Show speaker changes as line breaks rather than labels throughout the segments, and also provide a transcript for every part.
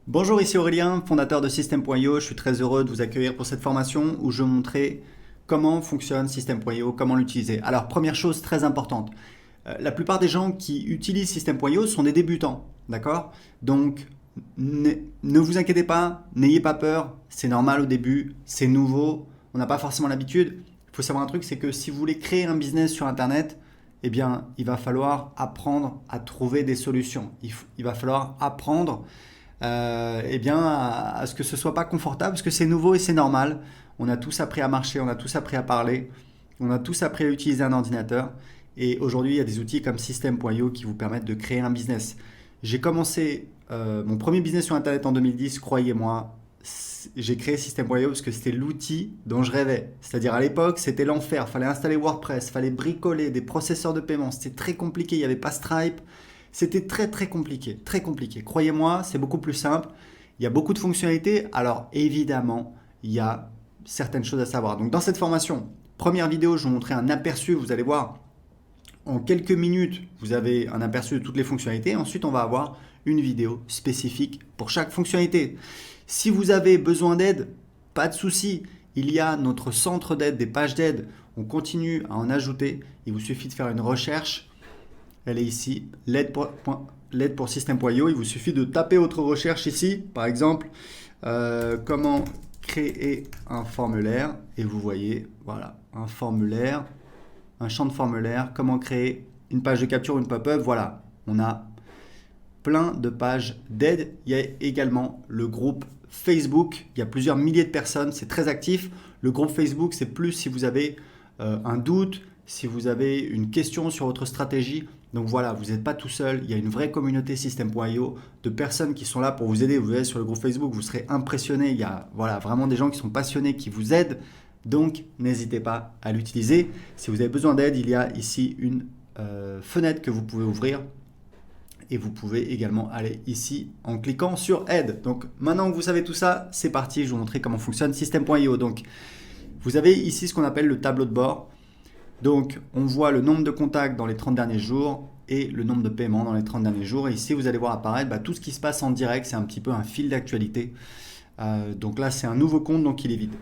Bonjour, ici Aurélien, fondateur de System.io. Je suis très heureux de vous accueillir pour cette formation où je vais vous montrer comment fonctionne System.io, comment l'utiliser. Alors, première chose très importante, la plupart des gens qui utilisent System.io sont des débutants, d'accord? Donc, ne vous inquiétez pas, n'ayez pas peur, c'est normal au début, c'est nouveau, on n'a pas forcément l'habitude. Il faut savoir un truc, c'est que si vous voulez créer un business sur Internet, eh bien, il va falloir apprendre à trouver des solutions. Il va falloir apprendre eh bien, à ce que ce soit pas confortable, parce que c'est nouveau et c'est normal. On a tous appris à marcher, on a tous appris à parler, on a tous appris à utiliser un ordinateur. Et aujourd'hui, il y a des outils comme System.io qui vous permettent de créer un business. J'ai commencé mon premier business sur Internet en 2010, croyez-moi. J'ai créé System.io parce que c'était l'outil dont je rêvais. C'est-à-dire à l'époque, c'était l'enfer. Il fallait installer WordPress, il fallait bricoler des processeurs de paiement. C'était très compliqué, il n'y avait pas Stripe. C'était très très compliqué, très compliqué. Croyez-moi, c'est beaucoup plus simple. Il y a beaucoup de fonctionnalités. Alors évidemment, il y a certaines choses à savoir. Donc dans cette formation, première vidéo, je vais vous montrer un aperçu. Vous allez voir, en quelques minutes, vous avez un aperçu de toutes les fonctionnalités. Ensuite, on va avoir une vidéo spécifique pour chaque fonctionnalité. Si vous avez besoin d'aide, pas de souci. Il y a notre centre d'aide, des pages d'aide. On continue à en ajouter. Il vous suffit de faire une recherche. Elle est ici, l'aide pour System.io. Il vous suffit de taper votre recherche ici, par exemple, comment créer un formulaire. Et vous voyez, voilà, un formulaire, un champ de formulaire, comment créer une page de capture, une pop-up. Voilà, on a plein de pages d'aide. Il y a également le groupe Facebook. Il y a plusieurs milliers de personnes, c'est très actif. Le groupe Facebook, c'est plus si vous avez un doute, si vous avez une question sur votre stratégie. Donc voilà, vous n'êtes pas tout seul, il y a une vraie communauté System.io de personnes qui sont là pour vous aider. Vous verrez sur le groupe Facebook, vous serez impressionné. Il y a voilà, vraiment des gens qui sont passionnés, qui vous aident. Donc n'hésitez pas à l'utiliser. Si vous avez besoin d'aide, il y a ici une fenêtre que vous pouvez ouvrir. Et vous pouvez également aller ici en cliquant sur aide. Donc maintenant que vous savez tout ça, c'est parti, je vais vous montrer comment fonctionne System.io. Donc vous avez ici ce qu'on appelle le tableau de bord. Donc, on voit le nombre de contacts dans les 30 derniers jours et le nombre de paiements dans les 30 derniers jours. Et ici, vous allez voir apparaître tout ce qui se passe en direct. C'est un petit peu un fil d'actualité. Donc là, c'est un nouveau compte, donc il est vide.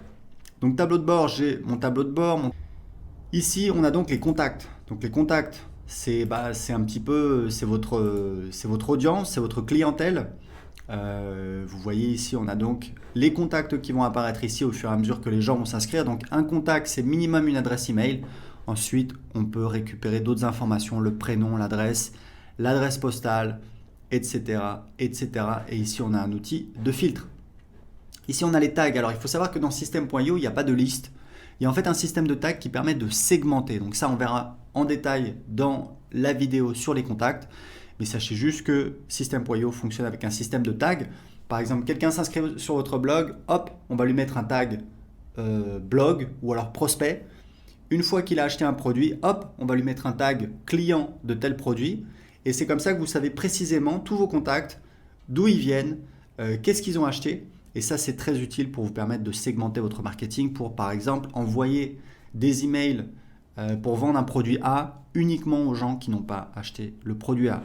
Donc, tableau de bord, j'ai mon tableau de bord. Ici, on a donc les contacts. Donc, les contacts, c'est un petit peu, c'est votre audience, c'est votre clientèle. Vous voyez ici, on a donc les contacts qui vont apparaître ici au fur et à mesure que les gens vont s'inscrire. Donc, un contact, c'est minimum une adresse email. Ensuite, on peut récupérer d'autres informations, le prénom, l'adresse postale, etc., etc. Et ici, on a un outil de filtre. Ici, on a les tags. Alors, il faut savoir que dans System.io, il n'y a pas de liste. Il y a en fait un système de tags qui permet de segmenter. Donc ça, on verra en détail dans la vidéo sur les contacts. Mais sachez juste que System.io fonctionne avec un système de tags. Par exemple, quelqu'un s'inscrit sur votre blog, hop, on va lui mettre un tag blog ou alors prospect. Une fois qu'il a acheté un produit, hop, on va lui mettre un tag client de tel produit. Et c'est comme ça que vous savez précisément tous vos contacts, d'où ils viennent, qu'est-ce qu'ils ont acheté. Et ça, c'est très utile pour vous permettre de segmenter votre marketing pour, par exemple, envoyer des emails pour vendre un produit A uniquement aux gens qui n'ont pas acheté le produit A.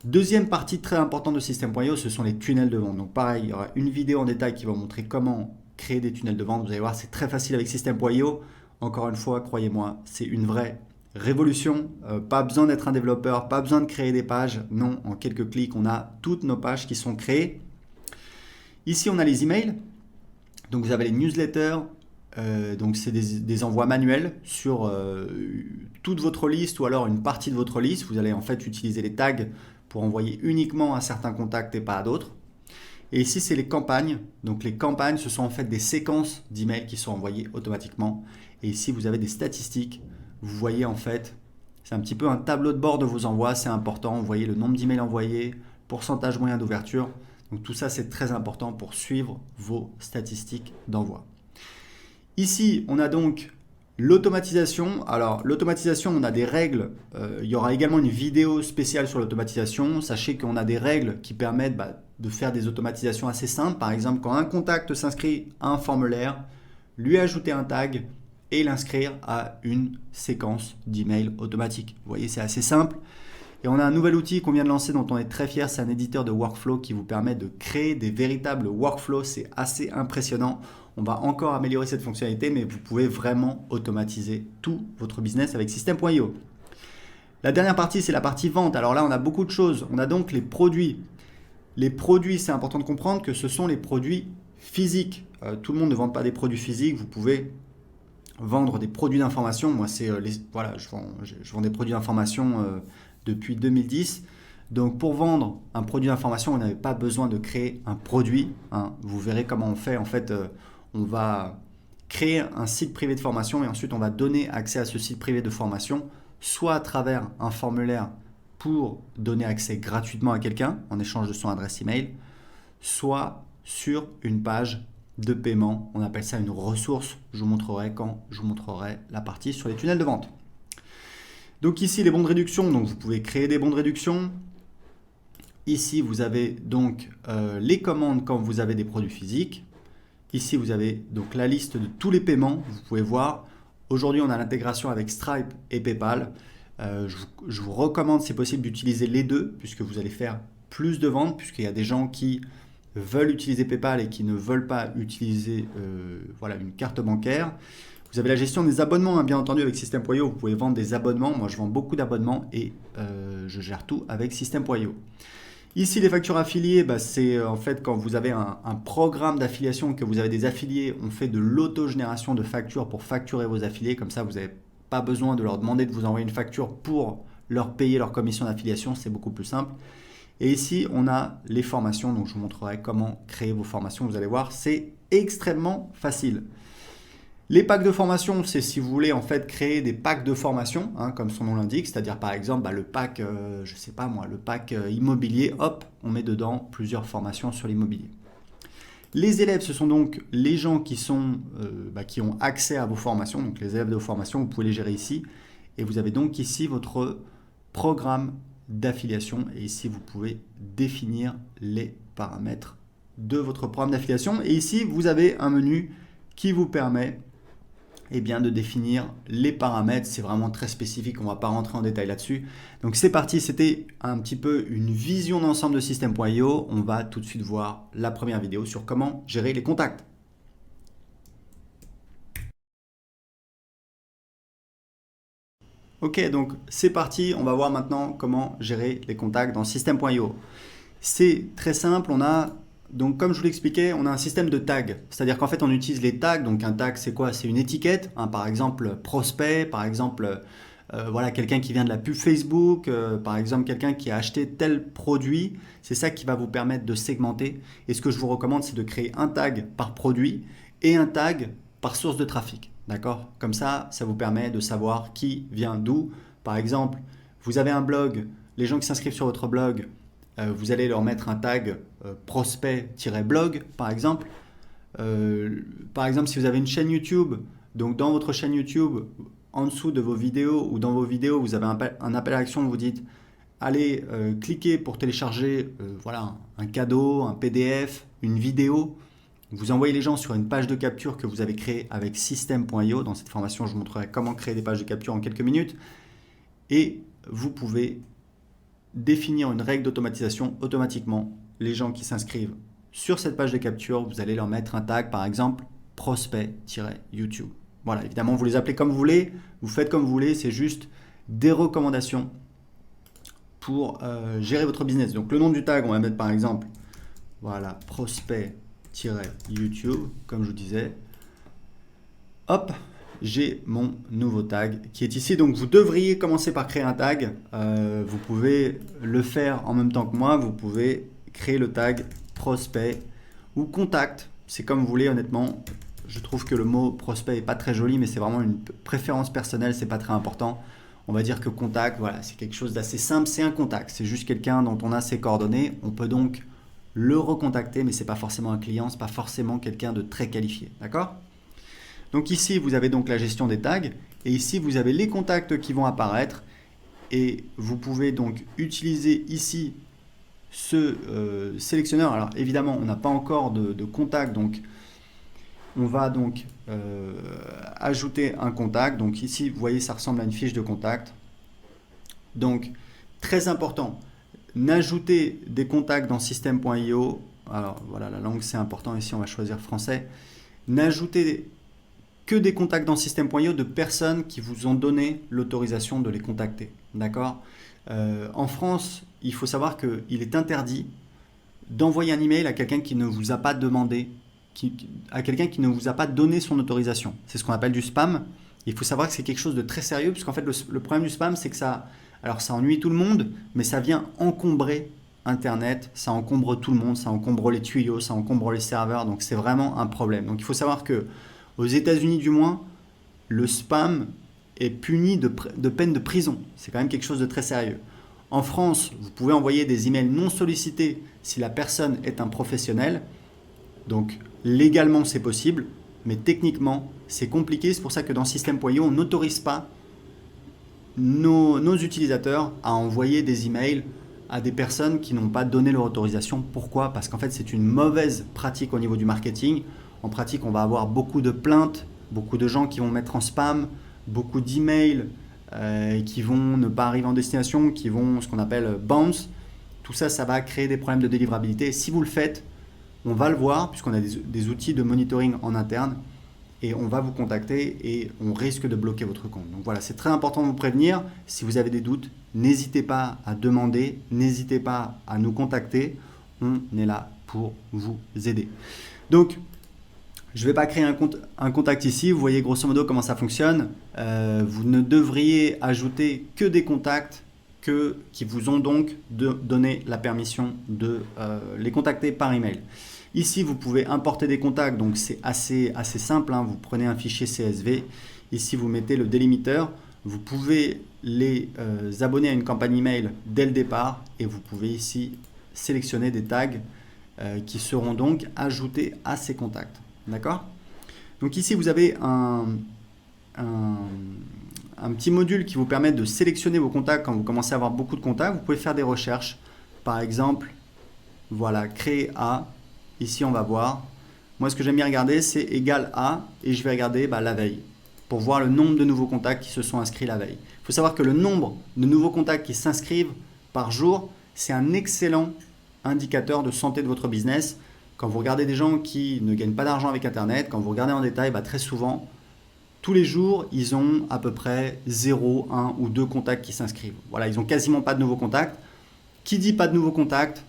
Deuxième partie très importante de System.io, ce sont les tunnels de vente. Donc pareil, il y aura une vidéo en détail qui va vous montrer comment créer des tunnels de vente. Vous allez voir, c'est très facile avec System.io. Encore une fois, croyez-moi, c'est une vraie révolution. Pas besoin d'être un développeur, pas besoin de créer des pages. Non, en quelques clics, on a toutes nos pages qui sont créées. Ici, on a les emails. Donc vous avez les newsletters. Donc c'est des envois manuels sur toute votre liste ou alors une partie de votre liste. Vous allez en fait utiliser les tags pour envoyer uniquement à certains contacts et pas à d'autres. Et ici, c'est les campagnes. Donc les campagnes, ce sont en fait des séquences d'emails qui sont envoyées automatiquement. Et ici, vous avez des statistiques. Vous voyez en fait, c'est un petit peu un tableau de bord de vos envois. C'est important. Vous voyez le nombre d'emails envoyés, pourcentage moyen d'ouverture. Donc tout ça, c'est très important pour suivre vos statistiques d'envoi. Ici, on a donc l'automatisation. Alors, l'automatisation, on a des règles. Il y aura également une vidéo spéciale sur l'automatisation. Sachez qu'on a des règles qui permettent de faire des automatisations assez simples. Par exemple, quand un contact s'inscrit à un formulaire, lui ajouter un tag et l'inscrire à une séquence d'emails automatique. Vous voyez, c'est assez simple. Et on a un nouvel outil qu'on vient de lancer dont on est très fier, c'est un éditeur de workflow qui vous permet de créer des véritables workflows. C'est assez impressionnant. On va encore améliorer cette fonctionnalité, mais vous pouvez vraiment automatiser tout votre business avec System.io. La dernière partie, c'est la partie vente. Alors là, on a beaucoup de choses. On a donc les produits. Les produits, c'est important de comprendre que ce sont les produits physiques. Tout le monde ne vend pas des produits physiques. Vous pouvez vendre des produits d'information. Moi, voilà, je vends des produits d'information depuis 2010. Donc, pour vendre un produit d'information, vous n'avez pas besoin de créer un produit. Vous verrez comment on fait. En fait, on va créer un site privé de formation et ensuite, on va donner accès à ce site privé de formation, soit à travers un formulaire pour donner accès gratuitement à quelqu'un en échange de son adresse email, soit sur une page de paiement. On appelle ça une ressource. Je vous montrerai quand je vous montrerai la partie sur les tunnels de vente. Donc ici, les bons de réduction. Donc vous pouvez créer des bons de réduction. Ici, vous avez donc les commandes quand vous avez des produits physiques. Ici, vous avez donc la liste de tous les paiements. Vous pouvez voir. Aujourd'hui, on a l'intégration avec Stripe et PayPal. Je vous recommande, si possible, d'utiliser les deux puisque vous allez faire plus de ventes, puisqu'il y a des gens qui veulent utiliser PayPal et qui ne veulent pas utiliser une carte bancaire. Vous avez la gestion des abonnements, bien entendu, avec System.io. Vous pouvez vendre des abonnements. Moi, je vends beaucoup d'abonnements et je gère tout avec System.io. Ici, les factures affiliées, c'est en fait quand vous avez un programme d'affiliation, que vous avez des affiliés, on fait de l'autogénération de factures pour facturer vos affiliés. Comme ça, vous n'avez pas besoin de leur demander de vous envoyer une facture pour leur payer leur commission d'affiliation. C'est beaucoup plus simple. Et ici, on a les formations. Donc, je vous montrerai comment créer vos formations. Vous allez voir, c'est extrêmement facile. Les packs de formation, c'est si vous voulez en fait créer des packs de formation, comme son nom l'indique, c'est-à-dire par exemple le pack, le pack immobilier, hop, on met dedans plusieurs formations sur l'immobilier. Les élèves, ce sont donc les gens qui ont accès à vos formations, donc les élèves de vos formations, vous pouvez les gérer ici. Et vous avez donc ici votre programme d'affiliation et ici vous pouvez définir les paramètres de votre programme d'affiliation. Et ici, vous avez un menu qui vous permet de définir les paramètres. C'est vraiment très spécifique, on ne va pas rentrer en détail là-dessus. Donc c'est parti, c'était un petit peu une vision d'ensemble de System.io. On va tout de suite voir la première vidéo sur comment gérer les contacts. Ok, donc c'est parti, on va voir maintenant comment gérer les contacts dans System.io. C'est très simple, donc comme je vous l'expliquais, on a un système de tags, c'est-à-dire qu'en fait on utilise les tags. Donc un tag c'est quoi? C'est une étiquette, par exemple prospect, par exemple quelqu'un qui vient de la pub Facebook, par exemple quelqu'un qui a acheté tel produit. C'est ça qui va vous permettre de segmenter. Et ce que je vous recommande, c'est de créer un tag par produit et un tag par source de trafic. D'accord? Comme ça vous permet de savoir qui vient d'où. Par exemple, vous avez un blog, les gens qui s'inscrivent sur votre blog, vous allez leur mettre un tag prospect-blog par exemple. Par exemple, si vous avez une chaîne YouTube, donc dans votre chaîne YouTube, en dessous de vos vidéos ou dans vos vidéos, vous avez un appel à l'action, vous dites allez cliquez pour télécharger un cadeau, un PDF, une vidéo. Vous envoyez les gens sur une page de capture que vous avez créée avec System.io. Dans cette formation, je vous montrerai comment créer des pages de capture en quelques minutes. Et vous pouvez définir une règle d'automatisation. Automatiquement, les gens qui s'inscrivent sur cette page de capture, vous allez leur mettre un tag, par exemple, prospect-YouTube. Voilà, évidemment, vous les appelez comme vous voulez, vous faites comme vous voulez, c'est juste des recommandations pour gérer votre business. Donc, le nom du tag, on va mettre par exemple, prospect-YouTube, comme je vous disais. Hop, j'ai mon nouveau tag qui est ici. Donc, vous devriez commencer par créer un tag. Vous pouvez le faire en même temps que moi. Vous pouvez créer le tag prospect ou contact. C'est comme vous voulez, honnêtement. Je trouve que le mot prospect n'est pas très joli, mais c'est vraiment une préférence personnelle. C'est pas très important. On va dire que contact, c'est quelque chose d'assez simple. C'est un contact. C'est juste quelqu'un dont on a ses coordonnées. On peut donc le recontacter, mais c'est pas forcément un client. C'est pas forcément quelqu'un de très qualifié. D'accord ? Donc ici, vous avez donc la gestion des tags et ici, vous avez les contacts qui vont apparaître et vous pouvez donc utiliser ici ce sélectionneur. Alors évidemment, on n'a pas encore de contact, donc on va donc ajouter un contact. Donc ici, vous voyez, ça ressemble à une fiche de contact. Donc Très important, n'ajoutez des contacts dans système.io. Alors voilà, la langue c'est important, ici on va choisir français. N'ajoutez que des contacts dans système.io de personnes qui vous ont donné l'autorisation de les contacter. D'accord. En France, il faut savoir qu'il est interdit d'envoyer un email à quelqu'un qui ne vous a pas demandé, à quelqu'un qui ne vous a pas donné son autorisation. C'est ce qu'on appelle du spam. Il faut savoir que c'est quelque chose de très sérieux, puisqu'en fait le problème du spam, c'est que ça ennuie tout le monde, mais ça vient encombrer Internet, ça encombre tout le monde, ça encombre les tuyaux, ça encombre les serveurs, donc c'est vraiment un problème. Donc il faut savoir que aux États-Unis du moins, le spam est puni de peine de prison. C'est quand même quelque chose de très sérieux. En France, vous pouvez envoyer des emails non sollicités si la personne est un professionnel. Donc légalement c'est possible, mais techniquement c'est compliqué. C'est pour ça que dans système.io, on n'autorise pas nos utilisateurs à envoyer des emails à des personnes qui n'ont pas donné leur autorisation. Pourquoi? Parce qu'en fait c'est une mauvaise pratique au niveau du marketing. En pratique, on va avoir beaucoup de plaintes, beaucoup de gens qui vont mettre en spam, beaucoup d'emails qui vont ne pas arriver en destination, qui vont ce qu'on appelle bounce. Tout ça, ça va créer des problèmes de délivrabilité. Si vous le faites, on va le voir puisqu'on a des outils de monitoring en interne et on va vous contacter et on risque de bloquer votre compte. Donc voilà, c'est très important de vous prévenir. Si vous avez des doutes, n'hésitez pas à demander, n'hésitez pas à nous contacter. On est là pour vous aider. Donc, je ne vais pas créer un contact ici. Vous voyez grosso modo comment ça fonctionne. Vous ne devriez ajouter que des contacts qui vous ont donc donné la permission de les contacter par email. Ici, vous pouvez importer des contacts, donc c'est assez simple. Hein. Vous prenez un fichier CSV. Ici, vous mettez le délimiteur. Vous pouvez les abonner à une campagne email dès le départ et vous pouvez ici sélectionner des tags qui seront donc ajoutés à ces contacts. D'accord? Donc ici, vous avez un petit module qui vous permet de sélectionner vos contacts quand vous commencez à avoir beaucoup de contacts. Vous pouvez faire des recherches. Par exemple, voilà, créer à. Ici, on va voir. Moi, ce que j'aime bien regarder, c'est égal à, et je vais regarder la veille pour voir le nombre de nouveaux contacts qui se sont inscrits la veille. Il faut savoir que le nombre de nouveaux contacts qui s'inscrivent par jour, c'est un excellent indicateur de santé de votre business. Quand vous regardez des gens qui ne gagnent pas d'argent avec Internet, quand vous regardez en détail, très souvent, tous les jours, ils ont à peu près 0, 1 ou 2 contacts qui s'inscrivent. Voilà, ils n'ont quasiment pas de nouveaux contacts. Qui dit pas de nouveaux contacts,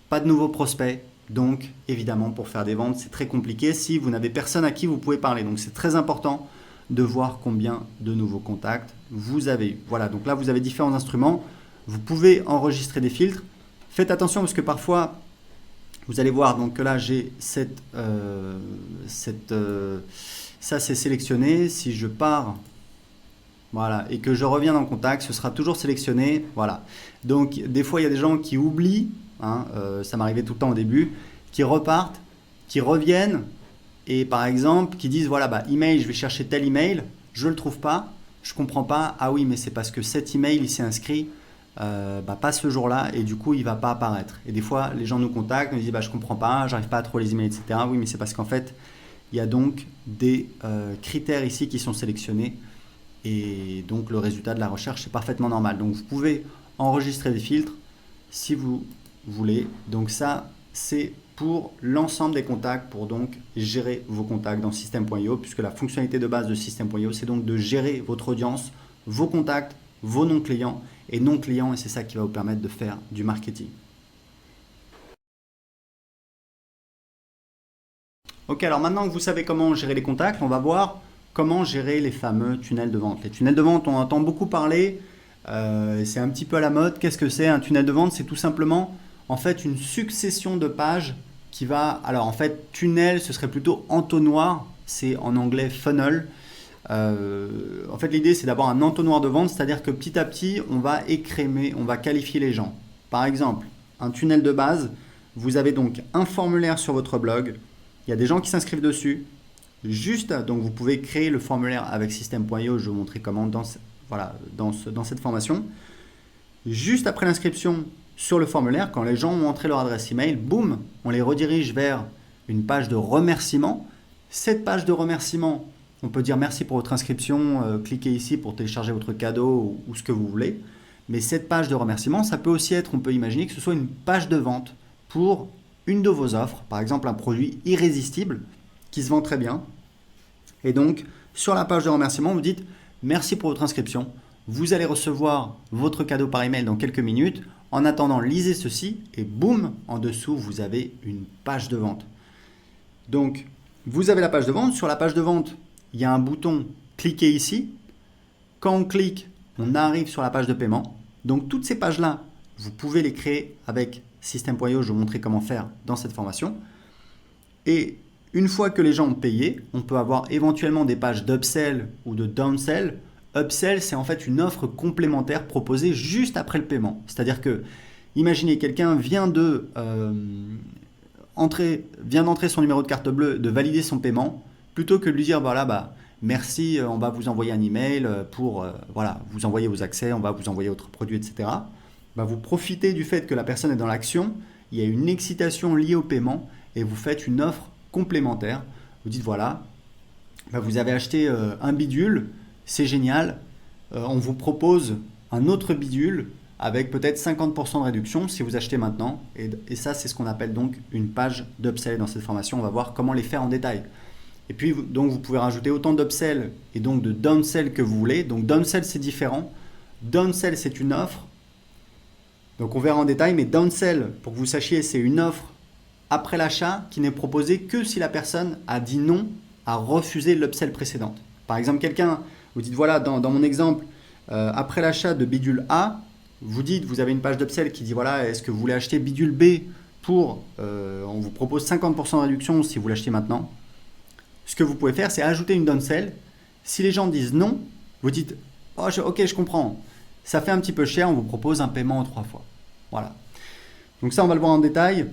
pas de nouveaux prospects. Donc, évidemment, pour faire des ventes, c'est très compliqué si vous n'avez personne à qui vous pouvez parler. Donc, c'est très important de voir combien de nouveaux contacts vous avez eu. Voilà, donc là, vous avez différents instruments. Vous pouvez enregistrer des filtres. Faites attention parce que parfois, vous allez voir donc que là, j'ai ça c'est sélectionné. Si je pars, voilà, et que je reviens dans le contact, ce sera toujours sélectionné. Voilà. Donc, des fois, il y a des gens qui oublient. Ça m'arrivait tout le temps au début, qui repartent, qui reviennent et par exemple qui disent voilà email, je vais chercher tel email, je le trouve pas, je comprends pas, ah oui mais c'est parce que cet email il s'est inscrit pas ce jour-là et du coup il va pas apparaître. Et des fois les gens nous contactent, nous disent je comprends pas, j'arrive pas à trouver les emails, etc. Oui mais c'est parce qu'en fait il y a donc des critères ici qui sont sélectionnés et donc le résultat de la recherche c'est parfaitement normal. Donc vous pouvez enregistrer des filtres si vous voulez. Donc ça, c'est pour l'ensemble des contacts, pour donc gérer vos contacts dans système.io, puisque la fonctionnalité de base de système.io, c'est donc de gérer votre audience, vos contacts, vos non-clients et non-clients, et c'est ça qui va vous permettre de faire du marketing. Ok, alors maintenant que vous savez comment gérer les contacts, on va voir comment gérer les fameux tunnels de vente. Les tunnels de vente, on entend beaucoup parler, c'est un petit peu à la mode. Qu'est-ce que c'est un tunnel de vente? C'est tout simplement en fait une succession de pages qui va... Alors en fait, tunnel, ce serait plutôt entonnoir, c'est en anglais funnel. En fait, l'idée, c'est d'avoir un entonnoir de vente, c'est-à-dire que petit à petit, on va écrémer, on va qualifier les gens. Par exemple, un tunnel de base, vous avez donc un formulaire sur votre blog, il y a des gens qui s'inscrivent dessus. Juste, donc vous pouvez créer le formulaire avec système.io, je vais vous montrer comment dans cette formation. Juste après l'inscription sur le formulaire, quand les gens ont entré leur adresse email, boum, on les redirige vers une page de remerciement. Cette page de remerciement, on peut dire merci pour votre inscription, cliquez ici pour télécharger votre cadeau ou ce que vous voulez. Mais cette page de remerciement, ça peut aussi être, on peut imaginer que ce soit une page de vente pour une de vos offres, par exemple un produit irrésistible qui se vend très bien. Et donc, sur la page de remerciement, vous dites « Merci pour votre inscription. Vous allez recevoir votre cadeau par email dans quelques minutes. En attendant, lisez ceci. » Et boum, en dessous, vous avez une page de vente. Donc, vous avez la page de vente. Sur la page de vente, il y a un bouton « Cliquez ici ». Quand on clique, on arrive sur la page de paiement. Donc, toutes ces pages-là, vous pouvez les créer avec System.io. Je vais vous montrer comment faire dans cette formation. Et une fois que les gens ont payé, on peut avoir éventuellement des pages d'upsell ou de downsell. Upsell, c'est en fait une offre complémentaire proposée juste après le paiement. C'est-à-dire que, imaginez, quelqu'un vient d'entrer son numéro de carte bleue, de valider son paiement, plutôt que de lui dire, voilà, merci, on va vous envoyer un email pour vous envoyer vos accès, on va vous envoyer votre produit, etc. Vous profitez du fait que la personne est dans l'action, il y a une excitation liée au paiement et vous faites une offre complémentaire. Vous dites voilà, vous avez acheté un bidule, c'est génial, on vous propose un autre bidule avec peut-être 50% de réduction si vous achetez maintenant. Et ça, c'est ce qu'on appelle donc une page d'upsell dans cette formation. On va voir comment les faire en détail. Et puis, donc, vous pouvez rajouter autant d'upsell et donc de downsell que vous voulez. Donc, downsell, c'est différent. Downsell, c'est une offre. Donc, on verra en détail. Mais downsell, pour que vous sachiez, c'est une offre après l'achat qui n'est proposée que si la personne a dit non, a refusé l'upsell précédente. Par exemple, quelqu'un, vous dites voilà, dans mon exemple, après l'achat de bidule A, vous avez une page d'upsell qui dit voilà, est-ce que vous voulez acheter bidule B pour, on vous propose 50% de réduction si vous l'achetez maintenant. Ce que vous pouvez faire, c'est ajouter une downsell. Si les gens disent non, vous dites ok, je comprends, ça fait un petit peu cher, on vous propose un paiement en 3 fois. Voilà. Donc ça, on va le voir en détail.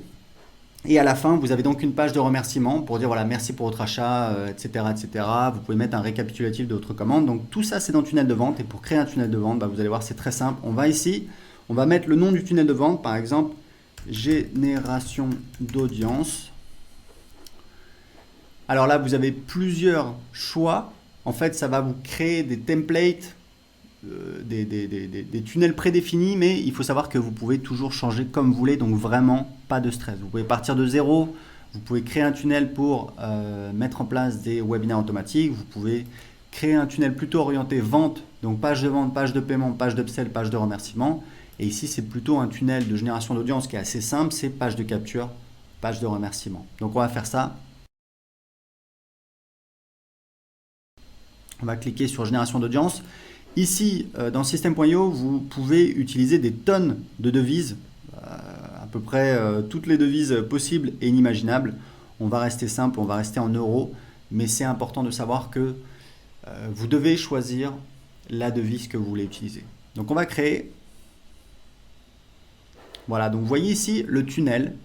Et à la fin, vous avez donc une page de remerciement pour dire voilà, merci pour votre achat, etc., etc. Vous pouvez mettre un récapitulatif de votre commande. Donc tout ça, c'est dans le tunnel de vente. Et pour créer un tunnel de vente, vous allez voir, c'est très simple. On va ici, on va mettre le nom du tunnel de vente, par exemple, génération d'audience. Alors là, vous avez plusieurs choix. En fait, ça va vous créer des templates, des tunnels prédéfinis, mais il faut savoir que vous pouvez toujours changer comme vous voulez, donc vraiment pas de stress. Vous pouvez partir de zéro, vous pouvez créer un tunnel pour mettre en place des webinaires automatiques, vous pouvez créer un tunnel plutôt orienté vente, donc page de vente, page de paiement, page d'upsell, page de remerciement. Et ici, c'est plutôt un tunnel de génération d'audience qui est assez simple, c'est page de capture, page de remerciement. Donc on va faire ça. On va cliquer sur génération d'audience. Ici, dans System.io, vous pouvez utiliser des tonnes de devises, à peu près toutes les devises possibles et inimaginables. On va rester simple, on va rester en euros, mais c'est important de savoir que vous devez choisir la devise que vous voulez utiliser. Donc on va créer. Voilà, donc vous voyez ici le tunnel,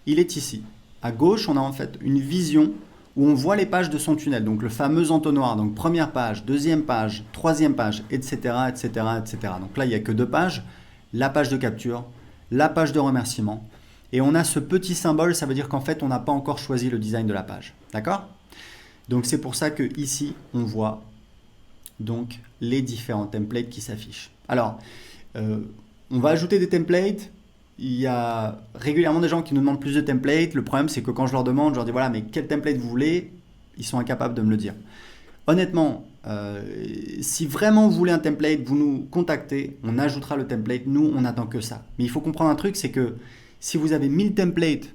il est ici. À gauche, on a en fait une vision où on voit les pages de son tunnel, donc le fameux entonnoir, donc première page, deuxième page, troisième page, etc., etc., etc. Donc là, il n'y a que 2 pages, la page de capture, la page de remerciement, et on a ce petit symbole, ça veut dire qu'en fait, on n'a pas encore choisi le design de la page, d'accord? Donc c'est pour ça que ici, on voit donc les différents templates qui s'affichent. Alors, on va ajouter des templates. Il y a régulièrement des gens qui nous demandent plus de templates. Le problème, c'est que quand je leur demande, je leur dis voilà, mais quel template vous voulez? Ils sont incapables de me le dire. Honnêtement, si vraiment vous voulez un template, vous nous contactez, on ajoutera le template. Nous, on n'attend que ça. Mais il faut comprendre un truc, c'est que si vous avez 1000 templates,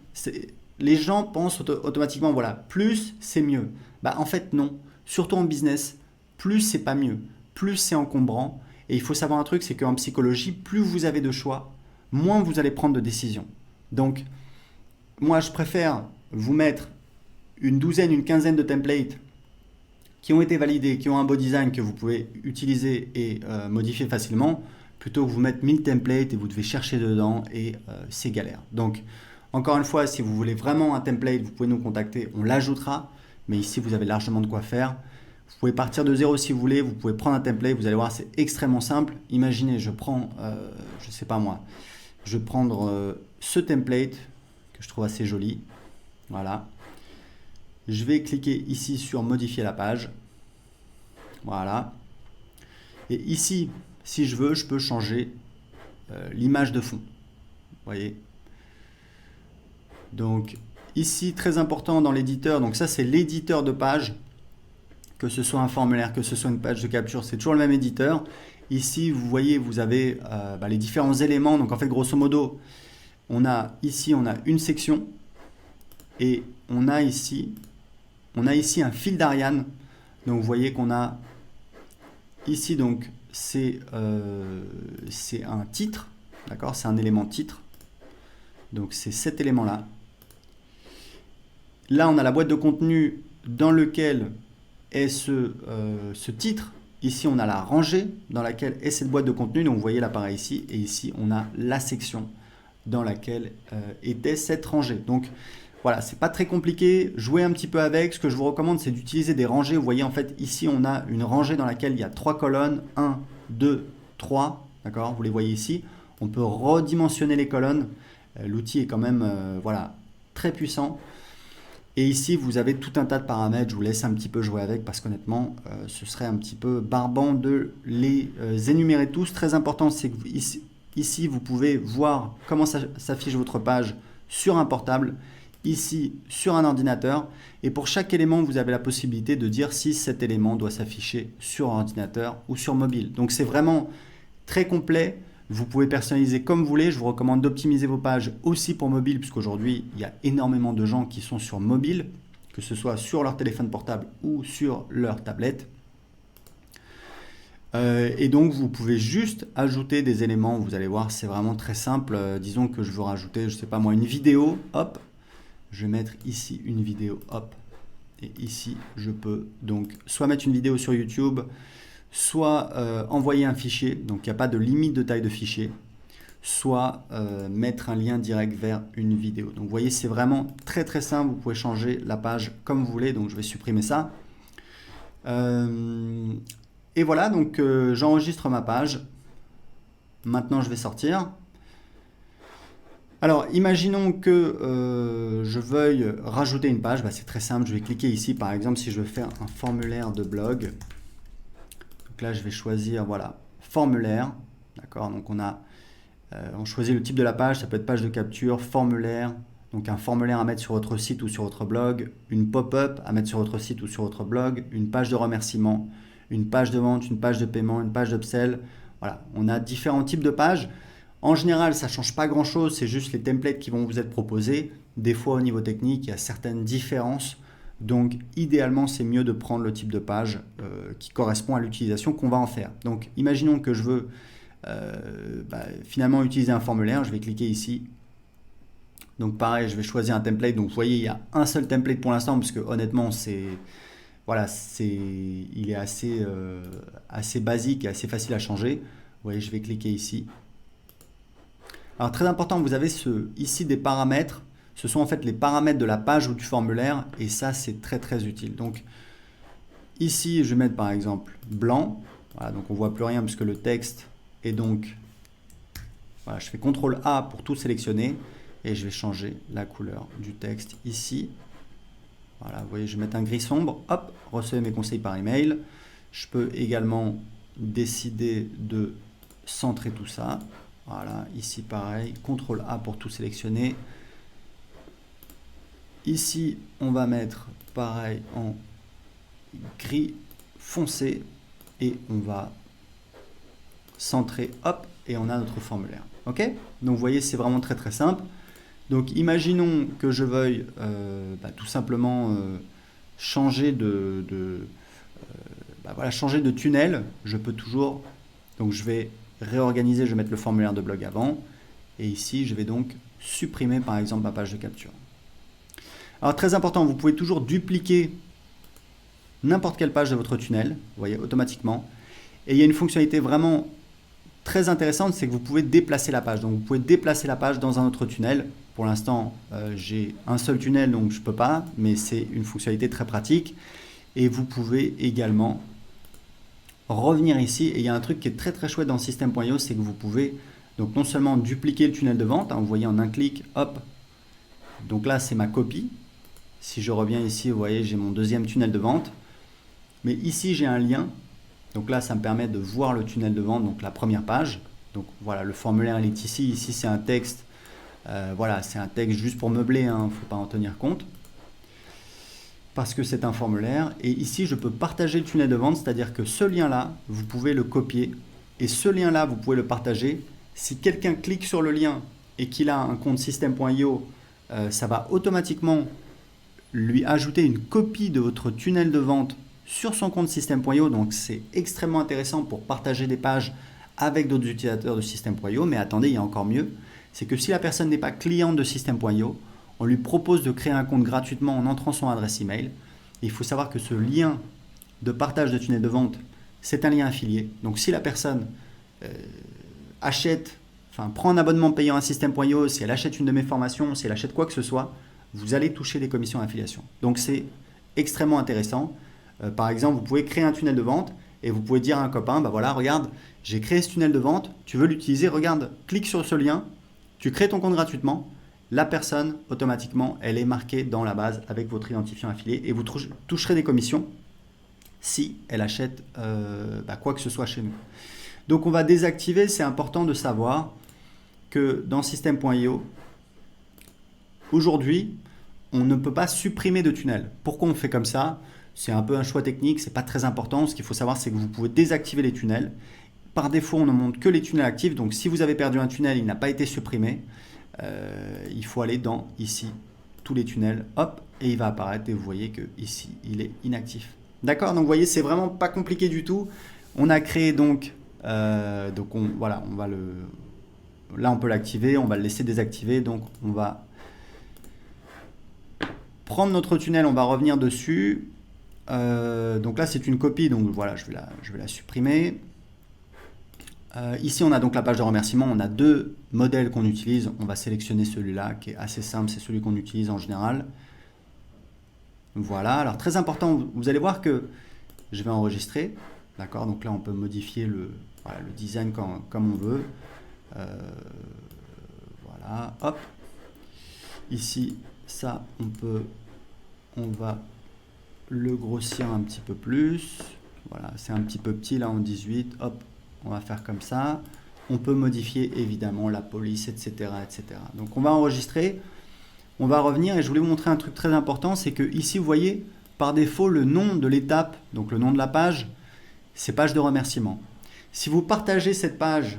les gens pensent automatiquement voilà, plus c'est mieux. En fait, non. Surtout en business, plus c'est pas mieux. Plus c'est encombrant. Et il faut savoir un truc, c'est qu'en psychologie, plus vous avez de choix, moins vous allez prendre de décisions. Donc, moi, je préfère vous mettre une douzaine, une quinzaine de templates qui ont été validés, qui ont un beau design que vous pouvez utiliser et modifier facilement, plutôt que vous mettre 1000 templates et vous devez chercher dedans et c'est galère. Donc, encore une fois, si vous voulez vraiment un template, vous pouvez nous contacter, on l'ajoutera, mais ici, vous avez largement de quoi faire. Vous pouvez partir de zéro si vous voulez, vous pouvez prendre un template, vous allez voir, c'est extrêmement simple. Imaginez, je prends, je sais pas moi, je vais prendre ce template que je trouve assez joli. Voilà. Je vais cliquer ici sur modifier la page. Voilà. Et ici, si je veux, je peux changer l'image de fond. Vous voyez. Donc ici, très important dans l'éditeur, donc ça c'est l'éditeur de page, que ce soit un formulaire, que ce soit une page de capture, c'est toujours le même éditeur. Ici, vous voyez, vous avez les différents éléments. Donc en fait, grosso modo, ici on a une section et on a ici un fil d'Ariane. Donc vous voyez qu'on a ici, donc c'est un titre, d'accord, c'est un élément titre. Donc c'est cet élément-là. Là, on a la boîte de contenu dans lequel est ce titre. Ici, on a la rangée dans laquelle est cette boîte de contenu. Donc vous voyez l'appareil ici. Et ici, on a la section dans laquelle était cette rangée. Donc voilà, c'est pas très compliqué. Jouez un petit peu avec. Ce que je vous recommande, c'est d'utiliser des rangées. Vous voyez, en fait, ici, on a une rangée dans laquelle il y a 3 colonnes. 1, 2, 3. D'accord? Vous les voyez ici. On peut redimensionner les colonnes. L'outil est quand même voilà, très puissant. Et ici, vous avez tout un tas de paramètres. Je vous laisse un petit peu jouer avec parce qu'honnêtement, ce serait un petit peu barbant de les énumérer tous. Très important, c'est que ici, vous pouvez voir comment s'affiche votre page sur un portable, ici sur un ordinateur. Et pour chaque élément, vous avez la possibilité de dire si cet élément doit s'afficher sur ordinateur ou sur mobile. Donc c'est vraiment très complet. Vous pouvez personnaliser comme vous voulez. Je vous recommande d'optimiser vos pages aussi pour mobile, puisqu'aujourd'hui, il y a énormément de gens qui sont sur mobile, que ce soit sur leur téléphone portable ou sur leur tablette. Et donc, vous pouvez juste ajouter des éléments. Vous allez voir, c'est vraiment très simple. Disons que je veux rajouter, je ne sais pas moi, une vidéo. Hop, je vais mettre ici une vidéo. Hop, et ici, je peux donc soit mettre une vidéo sur YouTube, soit envoyer un fichier, donc il n'y a pas de limite de taille de fichier, soit mettre un lien direct vers une vidéo. Donc vous voyez, c'est vraiment très très simple, vous pouvez changer la page comme vous voulez, donc je vais supprimer ça. Et voilà, donc j'enregistre ma page. Maintenant je vais sortir. Alors imaginons que je veuille rajouter une page, c'est très simple, je vais cliquer ici par exemple si je veux faire un formulaire de blog. Là, je vais choisir, voilà, formulaire, d'accord, donc on choisit le type de la page, ça peut être page de capture, formulaire, donc un formulaire à mettre sur votre site ou sur votre blog, une pop-up à mettre sur votre site ou sur votre blog, une page de remerciement, une page de vente, une page de paiement, une page d'upsell, voilà, on a différents types de pages. En général, ça ne change pas grand-chose, c'est juste les templates qui vont vous être proposés. Des fois, au niveau technique, il y a certaines différences. Donc, idéalement, c'est mieux de prendre le type de page qui correspond à l'utilisation qu'on va en faire. Donc, imaginons que je veux finalement utiliser un formulaire. Je vais cliquer ici. Donc, pareil, je vais choisir un template. Donc, vous voyez, il y a un seul template pour l'instant parce que honnêtement, il est assez basique et assez facile à changer. Vous voyez, je vais cliquer ici. Alors, très important, vous avez ici des paramètres. Ce sont en fait les paramètres de la page ou du formulaire et ça c'est très très utile. Donc ici je vais mettre par exemple blanc, voilà, donc on voit plus rien puisque le texte est donc, voilà, je fais CTRL A pour tout sélectionner et je vais changer la couleur du texte ici. Voilà, vous voyez, je vais mettre un gris sombre, hop, recevez mes conseils par email. Je peux également décider de centrer tout ça. Voilà, ici pareil, CTRL A pour tout sélectionner. Ici, on va mettre pareil en gris foncé et on va centrer, hop, et on a notre formulaire. Ok? Donc vous voyez, c'est vraiment très très simple. Donc imaginons que je veuille tout simplement changer changer de tunnel. Je peux toujours, donc je vais réorganiser, je vais mettre le formulaire de blog avant et ici je vais donc supprimer par exemple ma page de capture. Alors très important, vous pouvez toujours dupliquer n'importe quelle page de votre tunnel, vous voyez, automatiquement. Et il y a une fonctionnalité vraiment très intéressante, c'est que vous pouvez déplacer la page. Donc vous pouvez déplacer la page dans un autre tunnel. Pour l'instant, j'ai un seul tunnel, donc je ne peux pas, mais c'est une fonctionnalité très pratique. Et vous pouvez également revenir ici. Et il y a un truc qui est très très chouette dans System.io, c'est que vous pouvez donc non seulement dupliquer le tunnel de vente, vous voyez en un clic, hop, donc là c'est ma copie. Si je reviens ici, vous voyez, j'ai mon deuxième tunnel de vente. Mais ici, j'ai un lien. Donc là, ça me permet de voir le tunnel de vente, donc la première page. Donc voilà, le formulaire il est ici. Ici c'est un texte. Voilà, c'est un texte juste pour meubler, hein, il ne faut pas en tenir compte. Parce que c'est un formulaire. Et ici, je peux partager le tunnel de vente, c'est-à-dire que ce lien-là, vous pouvez le copier. Et ce lien-là, vous pouvez le partager. Si quelqu'un clique sur le lien et qu'il a un compte system.io, ça va automatiquement lui ajouter une copie de votre tunnel de vente sur son compte system.io. Donc, c'est extrêmement intéressant pour partager des pages avec d'autres utilisateurs de system.io. Mais attendez, il y a encore mieux. C'est que si la personne n'est pas cliente de system.io, on lui propose de créer un compte gratuitement en entrant son adresse email. Il faut savoir que ce lien de partage de tunnel de vente, c'est un lien affilié. Donc si la personne prend un abonnement payant à system.io, si elle achète une de mes formations, si elle achète quoi que ce soit, vous allez toucher des commissions d'affiliation. Donc c'est extrêmement intéressant. Par exemple, vous pouvez créer un tunnel de vente et vous pouvez dire à un copain, bah voilà, regarde, j'ai créé ce tunnel de vente, tu veux l'utiliser, regarde, clique sur ce lien, tu crées ton compte gratuitement. La personne, automatiquement, elle est marquée dans la base avec votre identifiant affilié et vous toucherez des commissions si elle achète quoi que ce soit chez nous. Donc on va désactiver, c'est important de savoir que dans system.io, aujourd'hui, on ne peut pas supprimer de tunnel. Pourquoi on fait comme ça? C'est un peu un choix technique, c'est pas très important. Ce qu'il faut savoir, c'est que vous pouvez désactiver les tunnels. Par défaut, on ne montre que les tunnels actifs. Donc si vous avez perdu un tunnel, il n'a pas été supprimé. Il faut aller dans ici, tous les tunnels, hop, et il va apparaître et vous voyez que ici, il est inactif. D'accord? Donc vous voyez, c'est vraiment pas compliqué du tout. On a créé donc là on peut l'activer, on va le laisser désactiver. Donc on va prendre notre tunnel, on va revenir dessus. Donc là c'est une copie, donc voilà, je vais la supprimer. Ici, on a donc la page de remerciement. On a deux modèles qu'on utilise. On va sélectionner celui-là qui est assez simple. C'est celui qu'on utilise en général. Voilà. Alors, très important, vous allez voir que je vais enregistrer. D'accord? Donc là, on peut modifier le design comme on veut. Voilà. Hop. Ici, ça, on va le grossir un petit peu plus. Voilà. C'est un petit peu petit là en 18. Hop. On va faire comme ça. On peut modifier évidemment la police, etc., etc. Donc on va enregistrer. On va revenir et je voulais vous montrer un truc très important. C'est que ici, vous voyez, par défaut, le nom de l'étape, donc le nom de la page, c'est page de remerciement. Si vous partagez cette page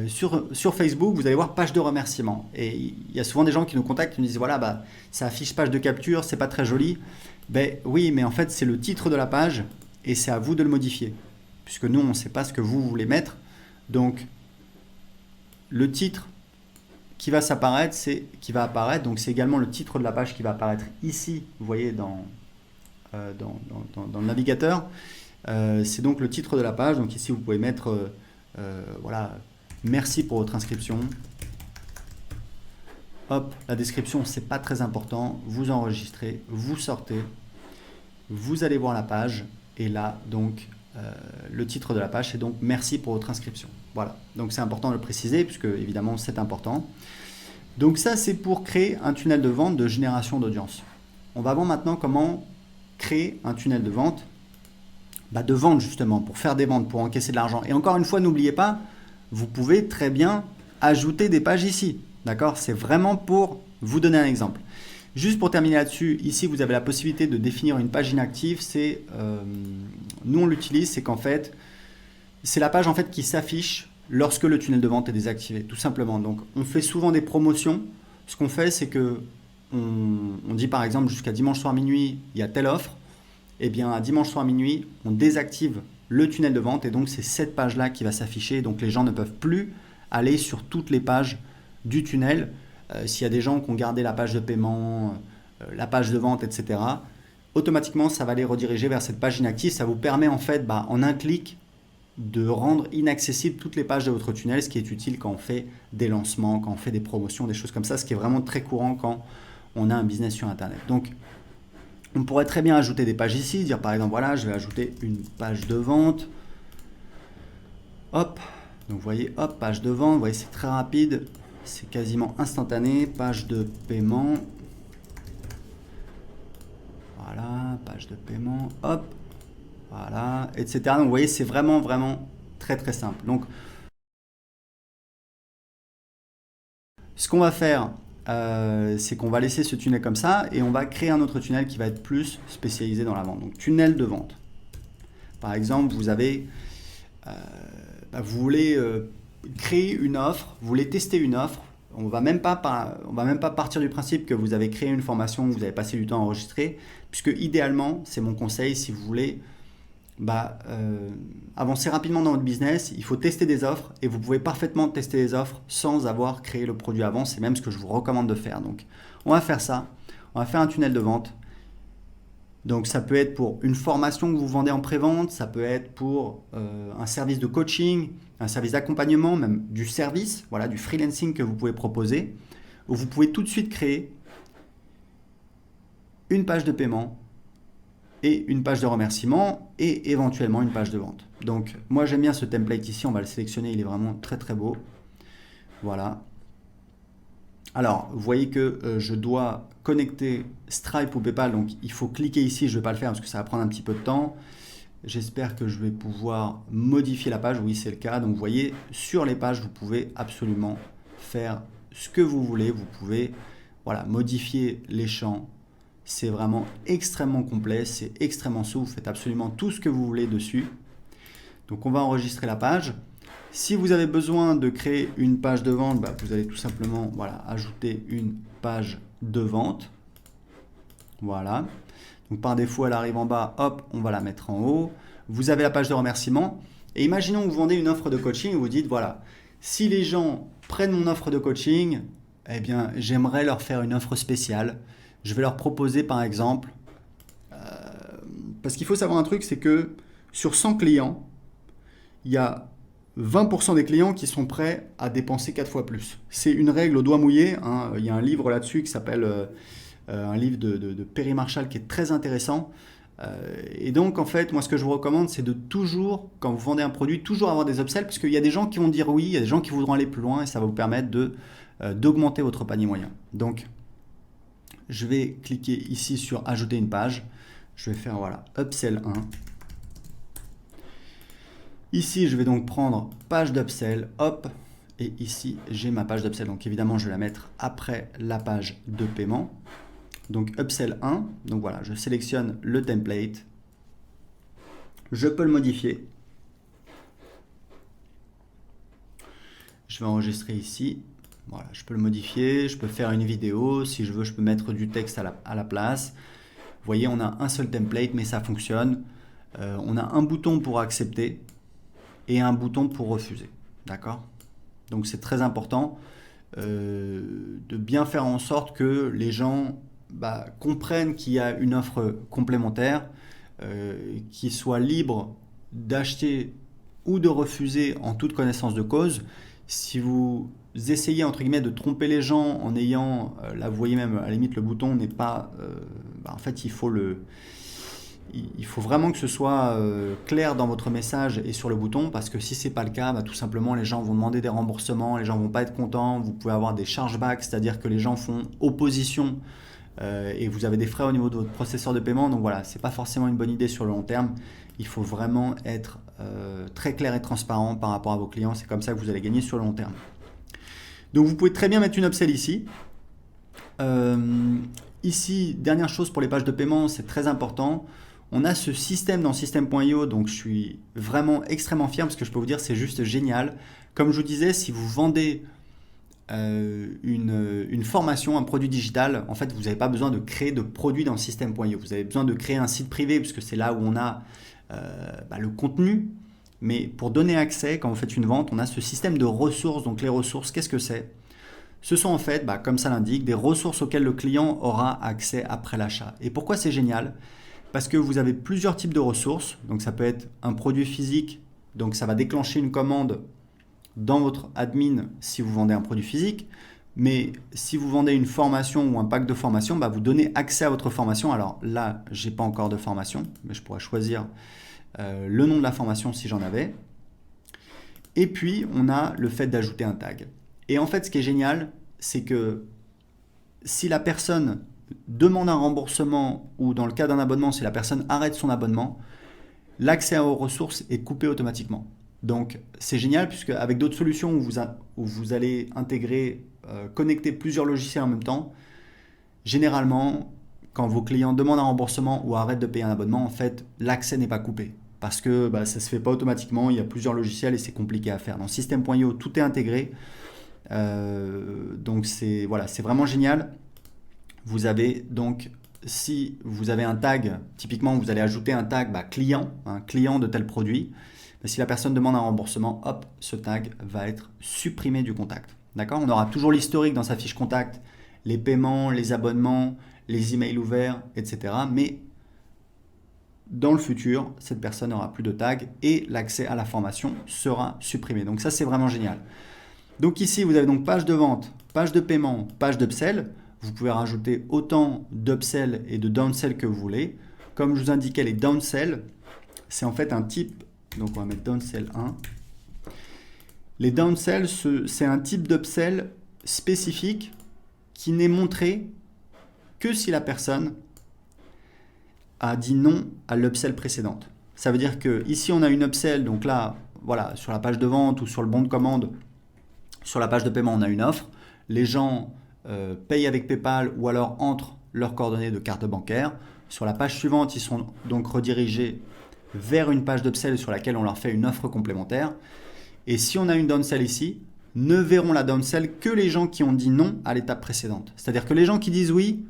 sur Facebook, vous allez voir page de remerciement. Et il y a souvent des gens qui nous contactent, qui nous disent voilà, ça affiche page de capture, c'est pas très joli. Ben oui, mais en fait, c'est le titre de la page et c'est à vous de le modifier. Puisque nous, on ne sait pas ce que vous voulez mettre. Donc, le titre qui va apparaître, donc c'est également le titre de la page qui va apparaître ici, vous voyez, dans le navigateur. C'est donc le titre de la page. Donc ici, vous pouvez mettre, voilà, merci pour votre inscription. Hop, la description, c'est pas très important. Vous enregistrez, vous sortez, vous allez voir la page. Et là, donc, le titre de la page, c'est donc merci pour votre inscription. Voilà, donc c'est important de le préciser puisque évidemment c'est important. Donc ça c'est pour créer un tunnel de vente de génération d'audience. On va voir maintenant comment créer un tunnel de vente, de vente justement, pour faire des ventes, pour encaisser de l'argent. Et encore une fois, n'oubliez pas, vous pouvez très bien ajouter des pages ici. D'accord? C'est vraiment pour vous donner un exemple. Juste pour terminer là-dessus, ici vous avez la possibilité de définir une page inactive. Nous on l'utilise, c'est qu'en fait, c'est la page en fait qui s'affiche lorsque le tunnel de vente est désactivé, tout simplement. Donc on fait souvent des promotions. Ce qu'on fait, c'est que on dit par exemple jusqu'à dimanche soir minuit, il y a telle offre. Et bien à dimanche soir minuit, on désactive le tunnel de vente et donc c'est cette page-là qui va s'afficher. Donc les gens ne peuvent plus aller sur toutes les pages du tunnel. S'il y a des gens qui ont gardé la page de paiement, la page de vente, etc., automatiquement, ça va les rediriger vers cette page inactive. Ça vous permet en fait, en un clic, de rendre inaccessibles toutes les pages de votre tunnel, ce qui est utile quand on fait des lancements, quand on fait des promotions, des choses comme ça, ce qui est vraiment très courant quand on a un business sur Internet. Donc, on pourrait très bien ajouter des pages ici, dire par exemple, voilà, je vais ajouter une page de vente. Hop, donc vous voyez, hop, page de vente, vous voyez, c'est très rapide. C'est quasiment instantané. Page de paiement. Voilà, page de paiement. Hop. Voilà, etc. Donc vous voyez, c'est vraiment très simple. Donc Ce qu'on va faire, c'est qu'on va laisser ce tunnel comme ça et on va créer un autre tunnel qui va être plus spécialisé dans la vente. Donc tunnel de vente. Par exemple, vous voulez créer une offre, vous voulez tester une offre. On va même pas partir du principe que vous avez créé une formation, que vous avez passé du temps à enregistrer, puisque idéalement, c'est mon conseil, si vous voulez avancer rapidement dans votre business, il faut tester des offres et vous pouvez parfaitement tester des offres sans avoir créé le produit avant. C'est même ce que je vous recommande de faire. Donc, on va faire ça. On va faire un tunnel de vente. Donc, ça peut être pour une formation que vous vendez en pré-vente, ça peut être pour un service de coaching, un service d'accompagnement, même du service, voilà, du freelancing que vous pouvez proposer, où vous pouvez tout de suite créer une page de paiement et une page de remerciement et éventuellement une page de vente. Donc moi j'aime bien ce template ici, on va le sélectionner, il est vraiment très très beau. Voilà. Alors vous voyez que je dois connecter Stripe ou PayPal, donc il faut cliquer ici, je ne vais pas le faire parce que ça va prendre un petit peu de temps. J'espère que je vais pouvoir modifier la page, oui c'est le cas. Donc vous voyez, sur les pages, vous pouvez absolument faire ce que vous voulez. Vous pouvez modifier les champs. C'est vraiment extrêmement complet, c'est extrêmement souple, vous faites absolument tout ce que vous voulez dessus. Donc on va enregistrer la page. Si vous avez besoin de créer une page de vente, vous allez tout simplement ajouter une page de vente. Voilà. Donc par défaut, elle arrive en bas, hop, on va la mettre en haut. Vous avez la page de remerciement. Et imaginons que vous vendez une offre de coaching et vous dites, voilà, si les gens prennent mon offre de coaching, eh bien, j'aimerais leur faire une offre spéciale. Je vais leur proposer par exemple, parce qu'il faut savoir un truc, c'est que sur 100 clients, il y a 20% des clients qui sont prêts à dépenser 4 fois plus. C'est une règle au doigt mouillé, hein. Il y a un livre là-dessus qui s'appelle un livre de Perry Marshall qui est très intéressant. Et donc en fait, moi ce que je vous recommande, c'est de toujours, quand vous vendez un produit, toujours avoir des upsells, parce qu'il y a des gens qui vont dire oui, il y a des gens qui voudront aller plus loin et ça va vous permettre d'augmenter votre panier moyen. Donc je vais cliquer ici sur ajouter une page. Je vais faire upsell 1. Ici, je vais donc prendre page d'upsell, hop, et ici, j'ai ma page d'upsell. Donc évidemment, je vais la mettre après la page de paiement. Donc upsell 1, donc voilà, je sélectionne le template. Je peux le modifier. Je vais enregistrer ici. Voilà, je peux le modifier, je peux faire une vidéo, si je veux, je peux mettre du texte à la place. Vous voyez, on a un seul template, mais ça fonctionne. On a un bouton pour accepter et un bouton pour refuser. D'accord ? Donc c'est très important de bien faire en sorte que les gens comprennent qu'il y a une offre complémentaire, qu'ils soient libres d'acheter ou de refuser en toute connaissance de cause. Si vous essayez entre guillemets de tromper les gens en ayant, là vous voyez même à la limite le bouton n'est pas, en fait il faut vraiment que ce soit clair dans votre message et sur le bouton, parce que si c'est pas le cas, tout simplement les gens vont demander des remboursements, les gens vont pas être contents, vous pouvez avoir des chargebacks, c'est-à-dire que les gens font opposition et vous avez des frais au niveau de votre processeur de paiement. Donc voilà, c'est pas forcément une bonne idée sur le long terme. Il faut vraiment être très clair et transparent par rapport à vos clients. C'est comme ça que vous allez gagner sur le long terme. Donc vous pouvez très bien mettre une upsell ici. Ici, dernière chose pour les pages de paiement, c'est très important. On a ce système dans System.io, donc je suis vraiment extrêmement fier parce que je peux vous dire c'est juste génial. Comme je vous disais, si vous vendez une formation, un produit digital, en fait vous n'avez pas besoin de créer de produit dans System.io. Vous avez besoin de créer un site privé puisque c'est là où on a le contenu. Mais pour donner accès, quand vous faites une vente, on a ce système de ressources. Donc les ressources, qu'est-ce que c'est ? Ce sont en fait, comme ça l'indique, des ressources auxquelles le client aura accès après l'achat. Et pourquoi c'est génial ? Parce que vous avez plusieurs types de ressources. Donc ça peut être un produit physique, donc ça va déclencher une commande dans votre admin si vous vendez un produit physique. Mais si vous vendez une formation ou un pack de formation, vous donnez accès à votre formation. Alors là, je n'ai pas encore de formation, mais je pourrais choisir le nom de la formation si j'en avais. Et puis, on a le fait d'ajouter un tag. Et en fait, ce qui est génial, c'est que si la personne demande un remboursement ou dans le cas d'un abonnement, si la personne arrête son abonnement, l'accès aux ressources est coupé automatiquement. Donc, c'est génial puisque avec d'autres solutions où vous allez intégrer connecter plusieurs logiciels en même temps, généralement, quand vos clients demandent un remboursement ou arrêtent de payer un abonnement, en fait, l'accès n'est pas coupé. Parce que ça ne se fait pas automatiquement, il y a plusieurs logiciels et c'est compliqué à faire. Dans System.io, tout est intégré. Donc c'est vraiment génial. Vous avez donc, si vous avez un tag, typiquement vous allez ajouter un tag client, un client de tel produit. Si la personne demande un remboursement, hop, ce tag va être supprimé du contact. D'accord? On aura toujours l'historique dans sa fiche contact, les paiements, les abonnements, les emails ouverts, etc. Mais dans le futur, cette personne n'aura plus de tag et l'accès à la formation sera supprimé. Donc ça, c'est vraiment génial. Donc ici, vous avez donc page de vente, page de paiement, page d'upsell. Vous pouvez rajouter autant d'upsell et de downsell que vous voulez. Comme je vous indiquais, les downsell, c'est en fait un type. Donc on va mettre downsell 1. Les downsell, c'est un type d'upsell spécifique qui n'est montré que si la personne a dit non à l'upsell précédente. Ça veut dire que ici on a une upsell, donc là, voilà, sur la page de vente ou sur le bon de commande, sur la page de paiement, on a une offre. Les gens payent avec PayPal ou alors entrent leurs coordonnées de carte bancaire. Sur la page suivante, ils sont donc redirigés vers une page d'upsell sur laquelle on leur fait une offre complémentaire. Et si on a une downsell ici, ne verront la downsell que les gens qui ont dit non à l'étape précédente. C'est-à-dire que les gens qui disent oui,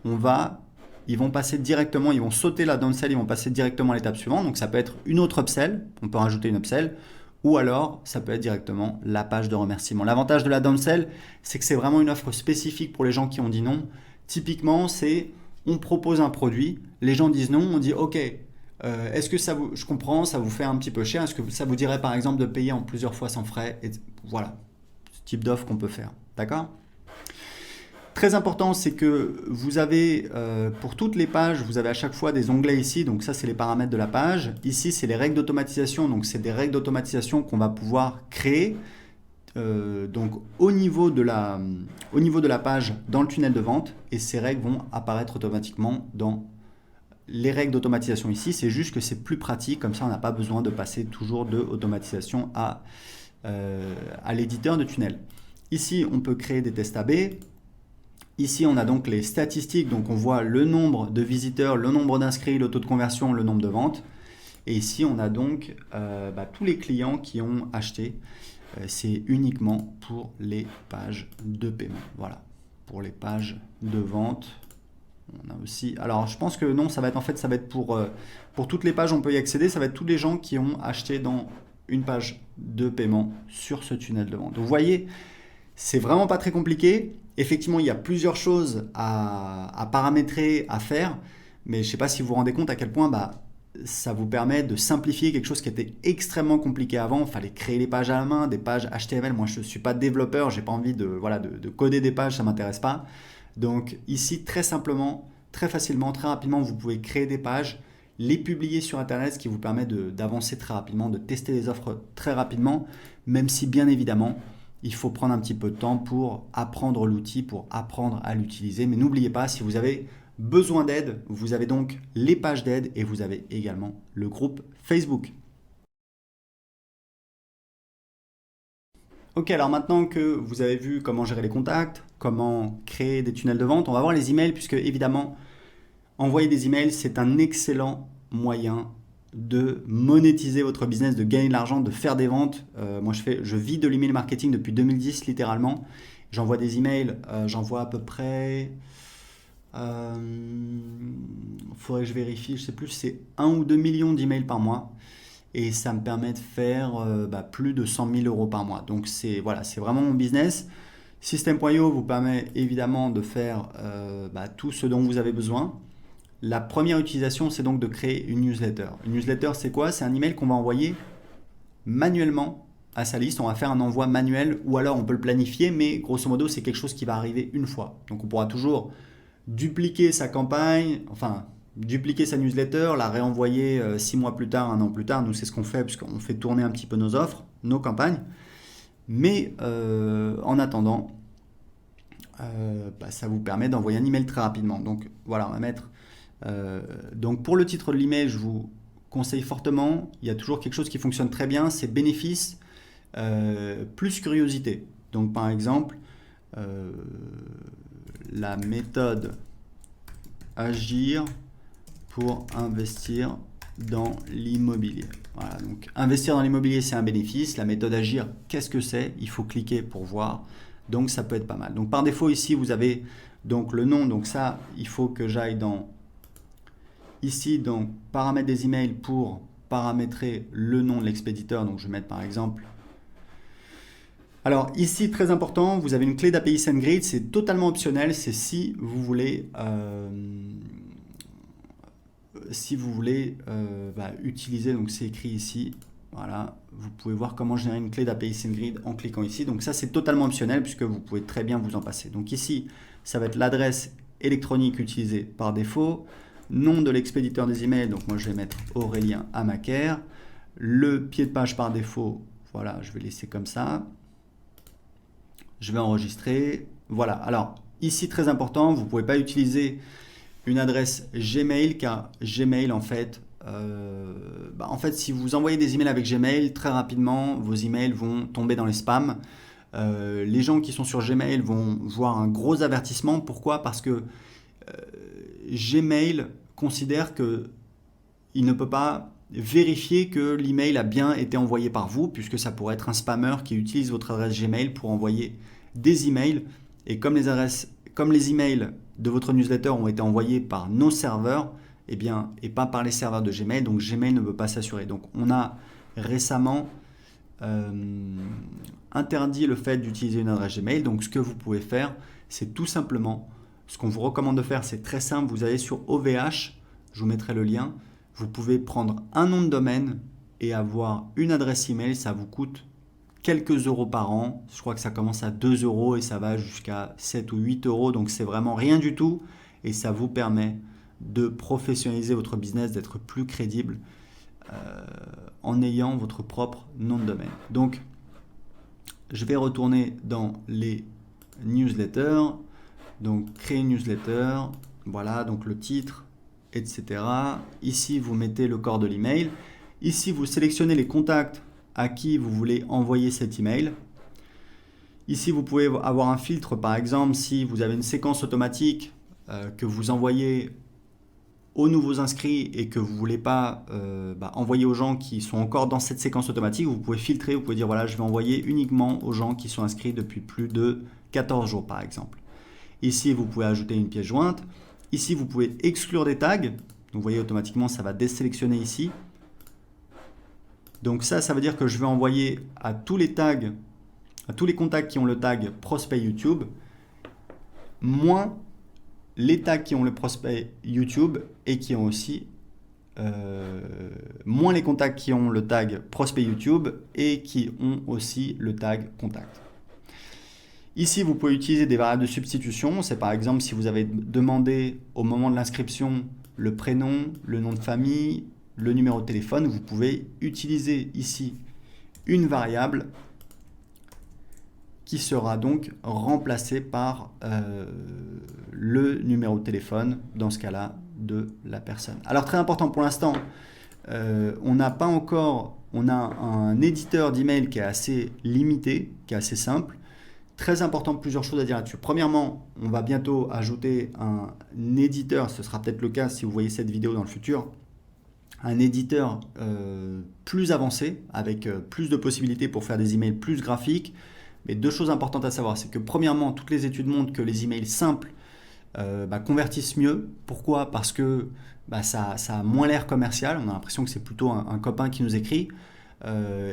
ils vont passer directement, ils vont sauter la downsell, ils vont passer directement à l'étape suivante. Donc ça peut être une autre upsell, on peut rajouter une upsell, ou alors ça peut être directement la page de remerciement. L'avantage de la downsell, c'est que c'est vraiment une offre spécifique pour les gens qui ont dit non. Typiquement, c'est on propose un produit, les gens disent non, on dit ok, est-ce que je comprends, ça vous fait un petit peu cher, est-ce que ça vous dirait par exemple de payer en plusieurs fois sans frais, et voilà, ce type d'offre qu'on peut faire, d'accord ? Très important, c'est que vous avez, pour toutes les pages, vous avez à chaque fois des onglets ici. Donc ça, c'est les paramètres de la page. Ici, c'est les règles d'automatisation. Donc c'est des règles d'automatisation qu'on va pouvoir créer donc au niveau de la page dans le tunnel de vente. Et ces règles vont apparaître automatiquement dans les règles d'automatisation ici. C'est juste que c'est plus pratique. Comme ça, on n'a pas besoin de passer toujours de automatisation à l'éditeur de tunnel. Ici, on peut créer des tests AB. Ici, on a donc les statistiques, donc on voit le nombre de visiteurs, le nombre d'inscrits, le taux de conversion, le nombre de ventes. Et ici, on a donc tous les clients qui ont acheté. C'est uniquement pour les pages de paiement. Voilà, pour les pages de vente. On a aussi. Alors, je pense que non, ça va être pour toutes les pages, on peut y accéder. Ça va être tous les gens qui ont acheté dans une page de paiement sur ce tunnel de vente. Donc, vous voyez, c'est vraiment pas très compliqué. Effectivement, il y a plusieurs choses à paramétrer, à faire, mais je ne sais pas si vous vous rendez compte à quel point ça vous permet de simplifier quelque chose qui était extrêmement compliqué avant. Il fallait créer les pages à la main, des pages HTML. Moi, je ne suis pas développeur, je n'ai pas envie de coder des pages, ça ne m'intéresse pas. Donc ici, très simplement, très facilement, très rapidement, vous pouvez créer des pages, les publier sur Internet, ce qui vous permet d'avancer très rapidement, de tester les offres très rapidement, même si bien évidemment, il faut prendre un petit peu de temps pour apprendre l'outil, pour apprendre à l'utiliser. Mais n'oubliez pas, si vous avez besoin d'aide, vous avez donc les pages d'aide et vous avez également le groupe Facebook. Ok, alors maintenant que vous avez vu comment gérer les contacts, comment créer des tunnels de vente, on va voir les emails puisque évidemment, envoyer des emails, c'est un excellent moyen de monétiser votre business, de gagner de l'argent, de faire des ventes. Moi, je vis de l'email marketing depuis 2010, littéralement. J'envoie des emails, j'envoie à peu près... faudrait que je vérifie, je sais plus, c'est 1 ou 2 millions d'emails par mois. Et ça me permet de faire plus de 100 000 euros par mois. Donc, c'est vraiment mon business. System.io vous permet évidemment de faire tout ce dont vous avez besoin. La première utilisation, c'est donc de créer une newsletter. Une newsletter, c'est quoi? C'est un email qu'on va envoyer manuellement à sa liste. On va faire un envoi manuel ou alors on peut le planifier, mais grosso modo, c'est quelque chose qui va arriver une fois. Donc, on pourra toujours dupliquer sa campagne, dupliquer sa newsletter, la réenvoyer 6 mois plus tard, 1 an plus tard. Nous, c'est ce qu'on fait puisqu'on fait tourner un petit peu nos offres, nos campagnes. Mais en attendant, ça vous permet d'envoyer un email très rapidement. Donc, voilà, on va mettre... donc pour le titre de l'email, je vous conseille fortement, il y a toujours quelque chose qui fonctionne très bien, c'est bénéfice plus curiosité. Donc par exemple, la méthode agir pour investir dans l'immobilier. Voilà, donc investir dans l'immobilier, c'est un bénéfice. La méthode agir, qu'est-ce que c'est? Il faut cliquer pour voir. Donc ça peut être pas mal. Donc par défaut ici, vous avez donc le nom. Donc ça, il faut que j'aille dans ici, donc paramètres des emails pour paramétrer le nom de l'expéditeur. Donc je vais mettre par exemple. Alors ici, très important, vous avez une clé d'API SendGrid. C'est totalement optionnel. C'est si vous voulez utiliser, donc c'est écrit ici, voilà, vous pouvez voir comment générer une clé d'API SendGrid en cliquant ici. Donc ça c'est totalement optionnel puisque vous pouvez très bien vous en passer. Donc ici ça va être l'adresse électronique utilisée par défaut, nom de l'expéditeur des emails, donc moi je vais mettre Aurélien Amaker, le pied de page par défaut, voilà, je vais laisser comme ça, je vais enregistrer, voilà. Alors ici très important, vous ne pouvez pas utiliser une adresse Gmail, car Gmail en fait, si vous envoyez des emails avec Gmail, très rapidement vos emails vont tomber dans les spams. Les gens qui sont sur Gmail vont voir un gros avertissement. Pourquoi? Parce que Gmail considère que il ne peut pas vérifier que l'email a bien été envoyé par vous, puisque ça pourrait être un spammer qui utilise votre adresse Gmail pour envoyer des emails. Et comme les emails de votre newsletter ont été envoyés par nos serveurs, et pas par les serveurs de Gmail, donc Gmail ne peut pas s'assurer. Donc on a récemment interdit le fait d'utiliser une adresse Gmail. Donc ce que vous pouvez faire, c'est tout simplement, ce qu'on vous recommande de faire, c'est très simple, vous allez sur OVH, je vous mettrai le lien, vous pouvez prendre un nom de domaine et avoir une adresse email, ça vous coûte quelques euros par an, je crois que ça commence à 2 euros et ça va jusqu'à 7 ou 8 euros, donc c'est vraiment rien du tout et ça vous permet de professionnaliser votre business, d'être plus crédible en ayant votre propre nom de domaine. Donc je vais retourner dans les newsletters, donc créer une newsletter, voilà, donc le titre, etc. Ici vous mettez le corps de l'email, ici vous sélectionnez les contacts à qui vous voulez envoyer cet email. Ici, vous pouvez avoir un filtre, par exemple, si vous avez une séquence automatique que vous envoyez aux nouveaux inscrits et que vous ne voulez pas envoyer aux gens qui sont encore dans cette séquence automatique, vous pouvez filtrer, vous pouvez dire voilà, je vais envoyer uniquement aux gens qui sont inscrits depuis plus de 14 jours, par exemple. Ici, vous pouvez ajouter une pièce jointe. Ici, vous pouvez exclure des tags. Donc, vous voyez, automatiquement, ça va désélectionner ici. Donc ça veut dire que je vais envoyer à tous les tags, à tous les contacts qui ont le tag prospect YouTube, moins les tags qui ont le prospect YouTube et qui ont aussi moins les contacts qui ont le tag prospect YouTube et qui ont aussi le tag contact. Ici, vous pouvez utiliser des variables de substitution. C'est par exemple si vous avez demandé au moment de l'inscription le prénom, le nom de famille, le numéro de téléphone, vous pouvez utiliser ici une variable qui sera donc remplacée par le numéro de téléphone, dans ce cas-là, de la personne. Alors très important pour l'instant, on a un éditeur d'email qui est assez limité, qui est assez simple. Très important, plusieurs choses à dire là-dessus. Premièrement, on va bientôt ajouter un éditeur, ce sera peut-être le cas si vous voyez cette vidéo dans le futur, un éditeur plus avancé, avec plus de possibilités pour faire des emails plus graphiques. Mais deux choses importantes à savoir, c'est que premièrement, toutes les études montrent que les emails simples convertissent mieux. Pourquoi? Parce que ça a moins l'air commercial, on a l'impression que c'est plutôt un copain qui nous écrit.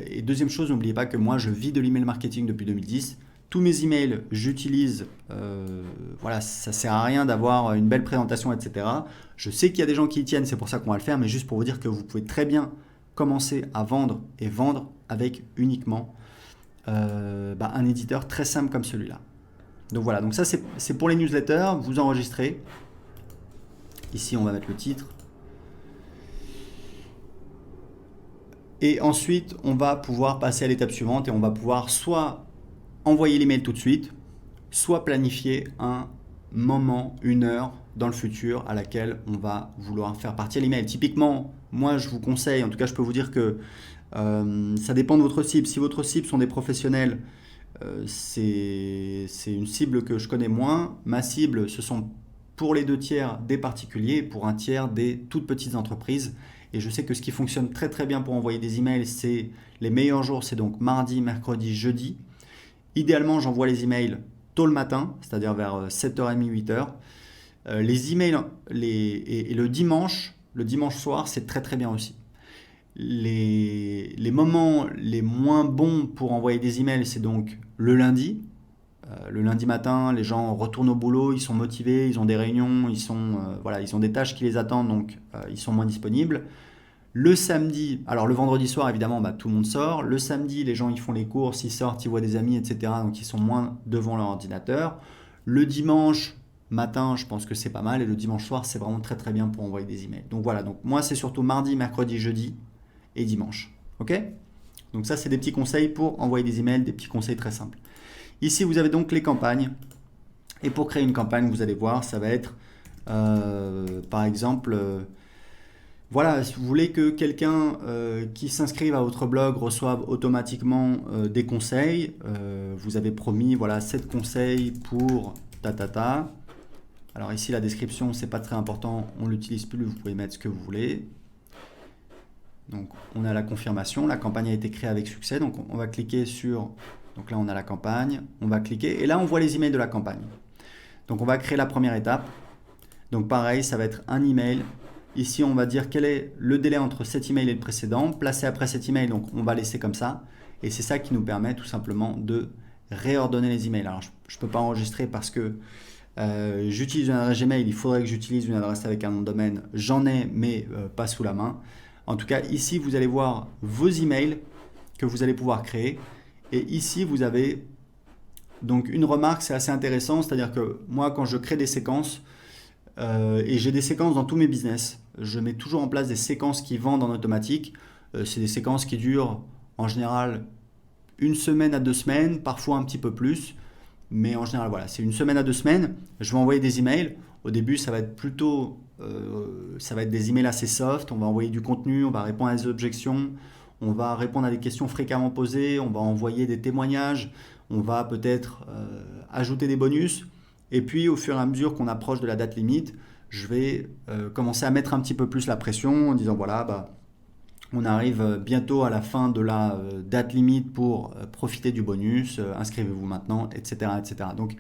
Et deuxième chose, n'oubliez pas que moi je vis de l'email marketing depuis 2010. Tous mes emails, j'utilise, ça sert à rien d'avoir une belle présentation, etc. Je sais qu'il y a des gens qui y tiennent, c'est pour ça qu'on va le faire, mais juste pour vous dire que vous pouvez très bien commencer à vendre et vendre avec uniquement un éditeur très simple comme celui-là. Donc voilà, donc ça c'est pour les newsletters, vous enregistrez. Ici on va mettre le titre. Et ensuite on va pouvoir passer à l'étape suivante et on va pouvoir soit envoyer l'email tout de suite, soit planifier un moment, une heure dans le futur à laquelle on va vouloir faire partir l'email. Typiquement, moi je vous conseille, en tout cas je peux vous dire que ça dépend de votre cible. Si votre cible sont des professionnels, c'est une cible que je connais moins. Ma cible, ce sont pour les 2 tiers des particuliers et pour 1 tiers des toutes petites entreprises. Et je sais que ce qui fonctionne très très bien pour envoyer des emails, c'est les meilleurs jours, c'est donc mardi, mercredi, jeudi. Idéalement, j'envoie les emails tôt le matin, c'est-à-dire vers 7h30, 8h. Les emails et le dimanche soir, c'est très très bien aussi. Les moments les moins bons pour envoyer des emails, c'est donc le lundi. Le lundi matin, les gens retournent au boulot, ils sont motivés, ils ont des réunions, voilà, ils ont des tâches qui les attendent, donc ils sont moins disponibles. Le samedi, alors le vendredi soir, évidemment, tout le monde sort. Le samedi, les gens ils font les courses, ils sortent, ils voient des amis, etc. Donc ils sont moins devant leur ordinateur. Le dimanche matin, je pense que c'est pas mal. Et le dimanche soir, c'est vraiment très très bien pour envoyer des emails. Donc voilà, donc moi c'est surtout mardi, mercredi, jeudi et dimanche. Ok? Donc ça, c'est des petits conseils pour envoyer des emails, des petits conseils très simples. Ici, vous avez donc les campagnes. Et pour créer une campagne, vous allez voir, ça va être par exemple... voilà, si vous voulez que quelqu'un qui s'inscrive à votre blog reçoive automatiquement des conseils, vous avez promis voilà 7 conseils pour ta. Alors ici la description c'est pas très important, on l'utilise plus, vous pouvez mettre ce que vous voulez. Donc on a la confirmation, la campagne a été créée avec succès, donc on va cliquer sur, donc là on a la campagne, on va cliquer et là on voit les emails de la campagne. Donc on va créer la première étape, donc pareil ça va être un email. Ici, on va dire quel est le délai entre cet email et le précédent, placé après cet email, donc on va laisser comme ça. Et c'est ça qui nous permet tout simplement de réordonner les emails. Alors, je ne peux pas enregistrer parce que j'utilise une adresse Gmail, il faudrait que j'utilise une adresse avec un nom de domaine. J'en ai, mais pas sous la main. En tout cas, ici, vous allez voir vos emails que vous allez pouvoir créer. Et ici, vous avez donc une remarque, c'est assez intéressant, c'est-à-dire que moi, quand je crée des séquences, et j'ai des séquences dans tous mes business. Je mets toujours en place des séquences qui vendent en automatique. C'est des séquences qui durent en général 1 semaine à 2 semaines, parfois un petit peu plus. Mais en général, voilà, c'est 1 semaine à 2 semaines. Je vais envoyer des emails. Au début, ça va être plutôt ça va être des emails assez soft. On va envoyer du contenu, on va répondre à des objections, on va répondre à des questions fréquemment posées, on va envoyer des témoignages, on va peut-être ajouter des bonus. Et puis, au fur et à mesure qu'on approche de la date limite, je vais commencer à mettre un petit peu plus la pression en disant voilà, on arrive bientôt à la fin de la date limite pour profiter du bonus, inscrivez-vous maintenant, etc., etc. Donc,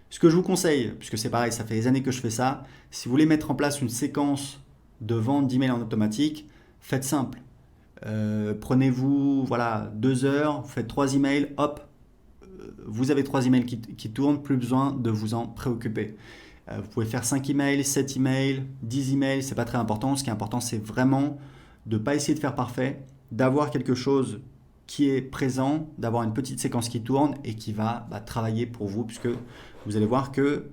ce que je vous conseille, puisque c'est pareil, ça fait des années que je fais ça, si vous voulez mettre en place une séquence de vente d'emails en automatique, faites simple. Prenez-vous voilà, 2 heures, faites 3 emails, hop, vous avez 3 emails qui tournent, plus besoin de vous en préoccuper. Vous pouvez faire 5 emails, 7 emails, 10 emails, c'est pas très important. Ce qui est important, c'est vraiment de ne pas essayer de faire parfait, d'avoir quelque chose qui est présent, d'avoir une petite séquence qui tourne et qui va travailler pour vous, puisque vous allez voir que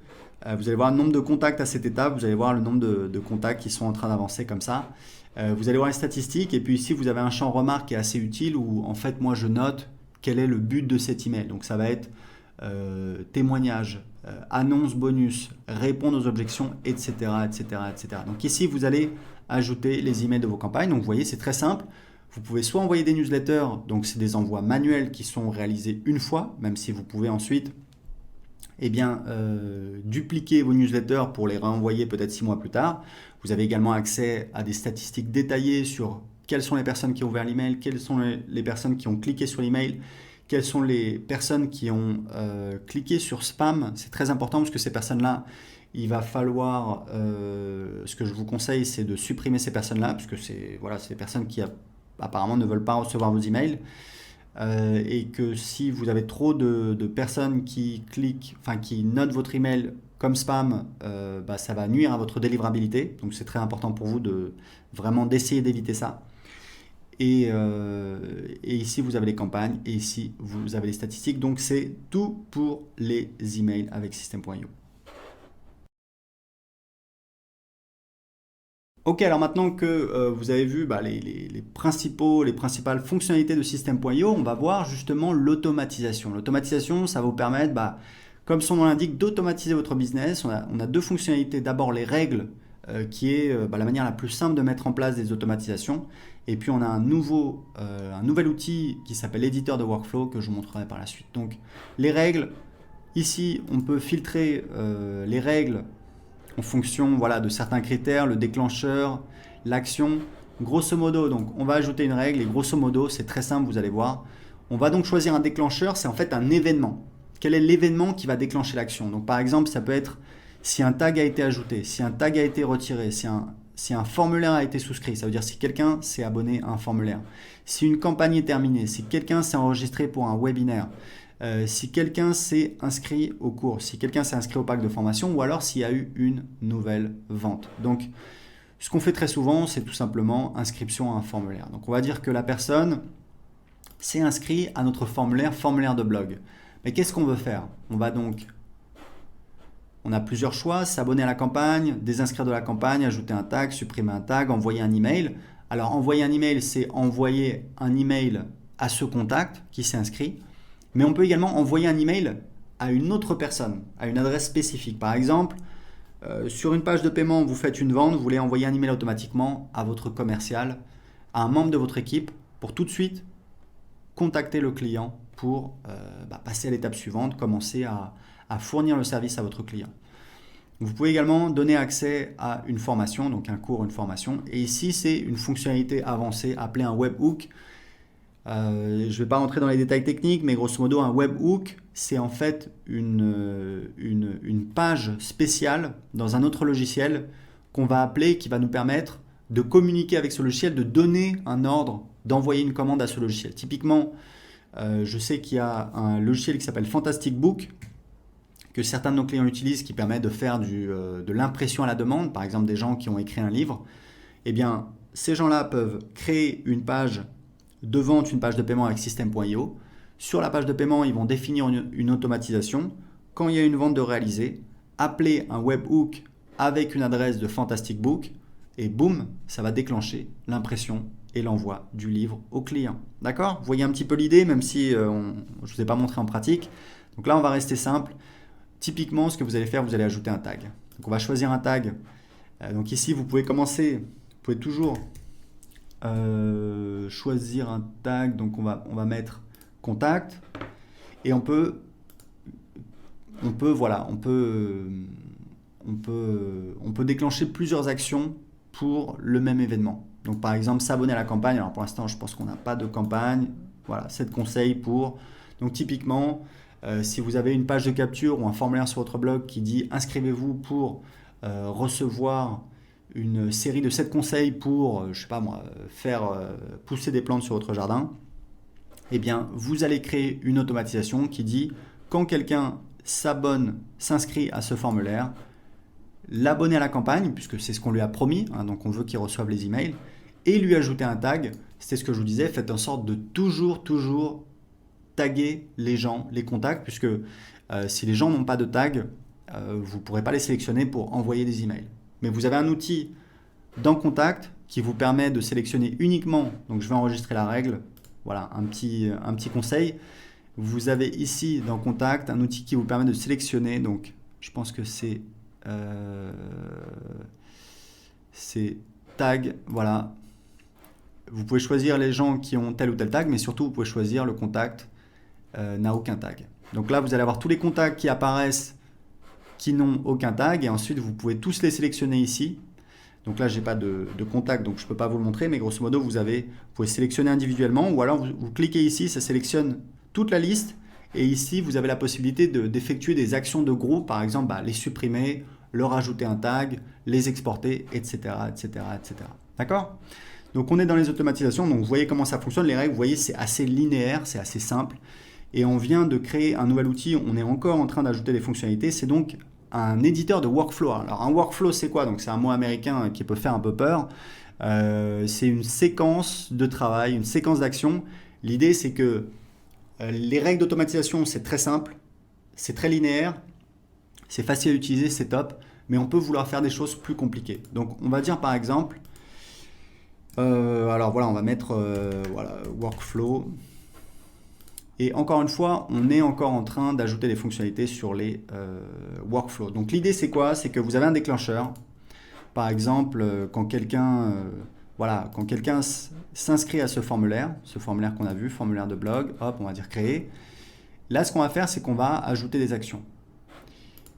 vous allez voir le nombre de contacts à cette étape, vous allez voir le nombre de contacts qui sont en train d'avancer comme ça. Vous allez voir les statistiques et puis ici vous avez un champ remarque qui est assez utile où en fait moi je note quel est le but de cet email. Donc ça va être témoignage, annonce bonus, répondre aux objections, etc., etc., etc. Donc ici vous allez ajouter les emails de vos campagnes. Donc vous voyez c'est très simple. Vous pouvez soit envoyer des newsletters, donc c'est des envois manuels qui sont réalisés une fois, même si vous pouvez ensuite dupliquer vos newsletters pour les renvoyer peut-être 6 mois plus tard. Vous avez également accès à des statistiques détaillées sur quelles sont les personnes qui ont ouvert l'email, quelles sont les personnes qui ont cliqué sur l'email, quelles sont les personnes qui ont cliqué sur spam. C'est très important parce que ces personnes-là, il va falloir, ce que je vous conseille, c'est de supprimer ces personnes-là, parce que c'est des personnes qui apparemment ne veulent pas recevoir vos emails. Et que si vous avez trop de personnes qui cliquent, qui notent votre email comme spam, ça va nuire à votre délivrabilité. Donc c'est très important pour vous d'essayer d'éviter ça. Et ici vous avez les campagnes et ici vous avez les statistiques. Donc c'est tout pour les emails avec System.io. Ok, alors maintenant que vous avez vu les principales fonctionnalités de System.io, on va voir justement l'automatisation. L'automatisation, ça va vous permettre, comme son nom l'indique, d'automatiser votre business. On a 2 fonctionnalités. D'abord, les règles qui est la manière la plus simple de mettre en place des automatisations. Et puis on a un nouvel outil qui s'appelle éditeur de workflow que je vous montrerai par la suite. Donc les règles, ici on peut filtrer les règles en fonction de certains critères, le déclencheur, l'action. Grosso modo, donc on va ajouter une règle et grosso modo c'est très simple, vous allez voir. On va donc choisir un déclencheur, c'est en fait un événement. Quel est l'événement qui va déclencher l'action? Donc par exemple, ça peut être si un tag a été ajouté, si un tag a été retiré, si un formulaire a été souscrit, ça veut dire si quelqu'un s'est abonné à un formulaire, si une campagne est terminée, si quelqu'un s'est enregistré pour un webinaire, si quelqu'un s'est inscrit au cours, si quelqu'un s'est inscrit au pack de formation ou alors s'il y a eu une nouvelle vente. Donc ce qu'on fait très souvent, c'est tout simplement inscription à un formulaire. Donc on va dire que la personne s'est inscrite à notre formulaire de blog. Mais qu'est-ce qu'on veut faire? On a plusieurs choix, s'abonner à la campagne, désinscrire de la campagne, ajouter un tag, supprimer un tag, envoyer un email. Alors envoyer un email, c'est envoyer un email à ce contact qui s'est inscrit. Mais on peut également envoyer un email à une autre personne, à une adresse spécifique. Par exemple, sur une page de paiement, vous faites une vente, vous voulez envoyer un email automatiquement à votre commercial, à un membre de votre équipe, pour tout de suite contacter le client pour passer à l'étape suivante, commencer à fournir le service à votre client. Vous pouvez également donner accès à une formation, donc un cours, une formation. Et ici, c'est une fonctionnalité avancée appelée un webhook. Je ne vais pas rentrer dans les détails techniques, mais grosso modo, un webhook, c'est en fait une page spéciale dans un autre logiciel qu'on va appeler, qui va nous permettre de communiquer avec ce logiciel, de donner un ordre, d'envoyer une commande à ce logiciel. Typiquement, je sais qu'il y a un logiciel qui s'appelle Fantastic Book, que certains de nos clients utilisent, qui permet de faire de l'impression à la demande, par exemple des gens qui ont écrit un livre. Eh bien, ces gens-là peuvent créer une page de vente, une page de paiement avec System.io. Sur la page de paiement, ils vont définir une automatisation. Quand il y a une vente de réaliser, appeler un webhook avec une adresse de Fantastic Book et boum, ça va déclencher l'impression et l'envoi du livre au client. D'accord? Vous voyez un petit peu l'idée, même si je ne vous ai pas montré en pratique. Donc là, on va rester simple. Typiquement, ce que vous allez faire, vous allez ajouter un tag. Donc on va choisir un tag. Donc ici, vous pouvez toujours choisir un tag. Donc on va mettre contact et on peut déclencher plusieurs actions pour le même événement. Donc par exemple, s'abonner à la campagne. Alors pour l'instant, je pense qu'on n'a pas de campagne. Voilà, 7 conseils pour. Donc typiquement, si vous avez une page de capture ou un formulaire sur votre blog qui dit inscrivez-vous pour recevoir une série de 7 conseils pour, faire pousser des plantes sur votre jardin, eh bien, vous allez créer une automatisation qui dit quand quelqu'un s'inscrit à ce formulaire, l'abonner à la campagne, puisque c'est ce qu'on lui a promis, donc on veut qu'il reçoive les emails, et lui ajouter un tag. C'est ce que je vous disais, faites en sorte de toujours taguer les gens, les contacts, puisque si les gens n'ont pas de tag, vous ne pourrez pas les sélectionner pour envoyer des emails. Mais vous avez un outil dans Contact qui vous permet de sélectionner uniquement, donc je vais enregistrer la règle, voilà un petit conseil. Vous avez ici dans Contact un outil qui vous permet de sélectionner, donc je pense que c'est tag, voilà. Vous pouvez choisir les gens qui ont tel ou tel tag, mais surtout vous pouvez choisir le contact n'a aucun tag. Donc là, vous allez avoir tous les contacts qui apparaissent qui n'ont aucun tag et ensuite vous pouvez tous les sélectionner ici. Donc là, j'ai pas de contact, donc je peux pas vous le montrer, mais grosso modo, vous pouvez sélectionner individuellement ou alors vous cliquez ici, ça sélectionne toute la liste et ici, vous avez la possibilité d'effectuer des actions de groupe, par exemple, les supprimer, leur ajouter un tag, les exporter, etc., etc., etc. D'accord? Donc on est dans les automatisations, donc vous voyez comment ça fonctionne, les règles, vous voyez, c'est assez linéaire, c'est assez simple. Et on vient de créer un nouvel outil, on est encore en train d'ajouter des fonctionnalités, c'est donc un éditeur de workflow. Alors un workflow, c'est quoi? Donc c'est un mot américain qui peut faire un peu peur. C'est une séquence de travail, une séquence d'action. L'idée, c'est que les règles d'automatisation, c'est très simple, c'est très linéaire, c'est facile à utiliser, c'est top, mais on peut vouloir faire des choses plus compliquées. Donc on va dire par exemple, alors voilà, on va mettre workflow. Et encore une fois, on est encore en train d'ajouter des fonctionnalités sur les workflows. Donc l'idée c'est quoi? C'est que vous avez un déclencheur, Par exemple, quand quelqu'un voilà, quand quelqu'un s'inscrit à ce formulaire qu'on a vu, formulaire de blog, hop, on va dire créer. Là, ce qu'on va faire, c'est qu'on va ajouter des actions.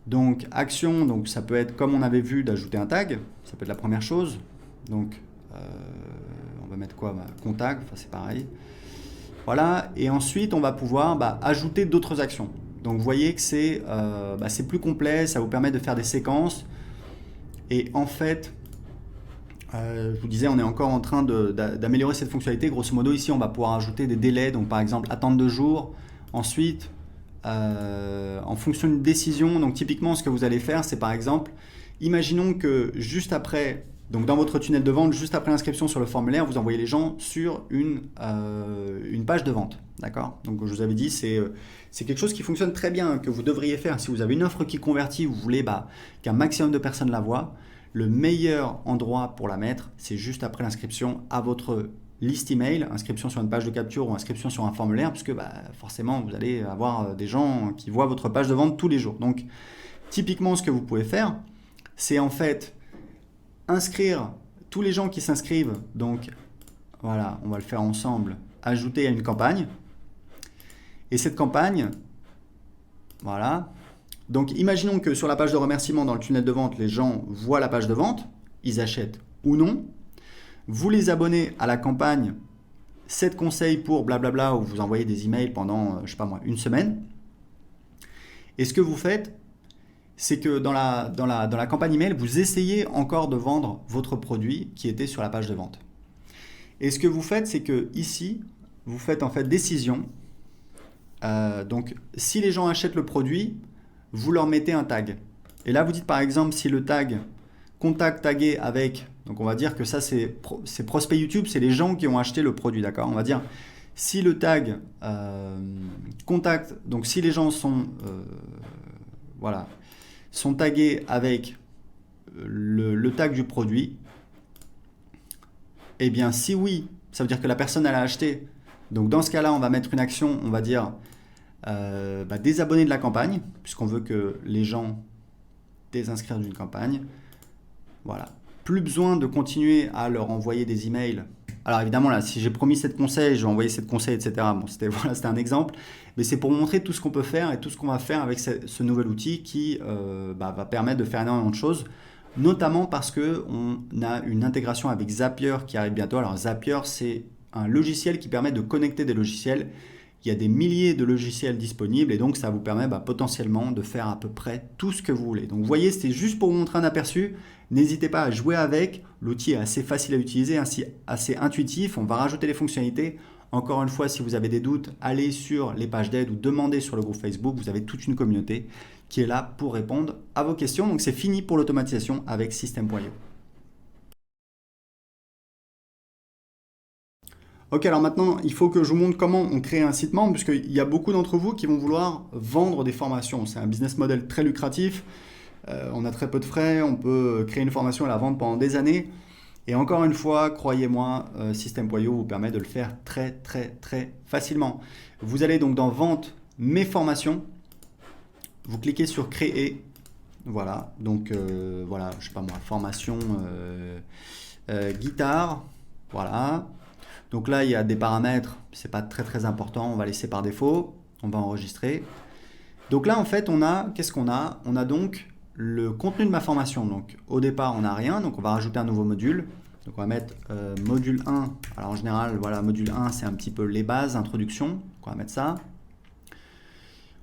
Donc, action, donc ça peut être comme on avait vu d'ajouter un tag, ça peut être la première chose. Donc, on va mettre quoi? Contact, enfin c'est pareil. Voilà, et ensuite on va pouvoir ajouter d'autres actions. Donc vous voyez que c'est plus complet, ça vous permet de faire des séquences. Et en fait, je vous disais, on est encore en train d'améliorer cette fonctionnalité. Grosso modo, ici, on va pouvoir ajouter des délais. Donc par exemple, attendre 2 jours. Ensuite, en fonction d'une décision, donc typiquement, ce que vous allez faire, c'est par exemple, imaginons que juste après, donc dans votre tunnel de vente, juste après l'inscription sur le formulaire, vous envoyez les gens sur une page de vente. D'accord? Donc je vous avais dit, c'est quelque chose qui fonctionne très bien, que vous devriez faire. Si vous avez une offre qui convertit, vous voulez qu'un maximum de personnes la voient, le meilleur endroit pour la mettre, c'est juste après l'inscription à votre liste email, inscription sur une page de capture ou inscription sur un formulaire, puisque forcément vous allez avoir des gens qui voient votre page de vente tous les jours. Donc typiquement ce que vous pouvez faire, c'est en fait inscrire tous les gens qui s'inscrivent. Donc voilà, on va le faire ensemble, ajouter à une campagne. Et cette campagne, voilà. Donc imaginons que sur la page de remerciement dans le tunnel de vente, les gens voient la page de vente, ils achètent ou non. Vous les abonnez à la campagne 7 conseils pour blablabla, où vous envoyez des emails pendant, je sais pas moi, une semaine. Et ce que vous faites, c'est que dans la campagne email, vous essayez encore de vendre votre produit qui était sur la page de vente. Et ce que vous faites, c'est que ici, vous faites en fait décision. Donc si les gens achètent le produit, vous leur mettez un tag. Et là, vous dites par exemple, si le tag contact tagué avec, donc on va dire que ça c'est prospect YouTube, c'est les gens qui ont acheté le produit, d'accord? On va dire, si le tag contact, donc si les gens sont, voilà, sont tagués avec le tag du produit, eh bien si oui, ça veut dire que la personne elle a acheté. Donc dans ce cas-là, on va mettre une action, on va dire désabonner de la campagne, puisqu'on veut que les gens désinscrivent d'une campagne. Voilà. Plus besoin de continuer à leur envoyer des emails. Alors évidemment, là, si j'ai promis 7 conseils, je vais envoyer 7 conseils, etc. Bon, c'était un exemple. Mais c'est pour montrer tout ce qu'on peut faire et tout ce qu'on va faire avec ce nouvel outil qui va permettre de faire énormément de choses. Notamment parce qu'on a une intégration avec Zapier qui arrive bientôt. Alors Zapier, c'est un logiciel qui permet de connecter des logiciels. Il y a des milliers de logiciels disponibles et donc ça vous permet potentiellement de faire à peu près tout ce que vous voulez. Donc vous voyez, c'était juste pour vous montrer un aperçu. N'hésitez pas à jouer avec. L'outil est assez facile à utiliser, assez intuitif. On va rajouter les fonctionnalités. Encore une fois, si vous avez des doutes, allez sur les pages d'aide ou demandez sur le groupe Facebook. Vous avez toute une communauté qui est là pour répondre à vos questions. Donc c'est fini pour l'automatisation avec System.io. Ok, alors maintenant, il faut que je vous montre comment on crée un site membre, puisqu'il y a beaucoup d'entre vous qui vont vouloir vendre des formations. C'est un business model très lucratif. On a très peu de frais, on peut créer une formation et la vendre pendant des années. Et encore une fois, croyez-moi, System.io vous permet de le faire très très très facilement. Vous allez donc dans Vente, Mes formations. Vous cliquez sur Créer. Voilà, donc voilà, je sais pas moi, formation guitare. Voilà. Donc là, il y a des paramètres, c'est pas très très important, on va laisser par défaut, on va enregistrer. Donc là, en fait, qu'est-ce qu'on a? On a donc le contenu de ma formation. Donc au départ, on n'a rien, donc on va rajouter un nouveau module. Donc on va mettre module 1. Alors en général, voilà, module 1, c'est un petit peu les bases, introduction. Donc on va mettre ça.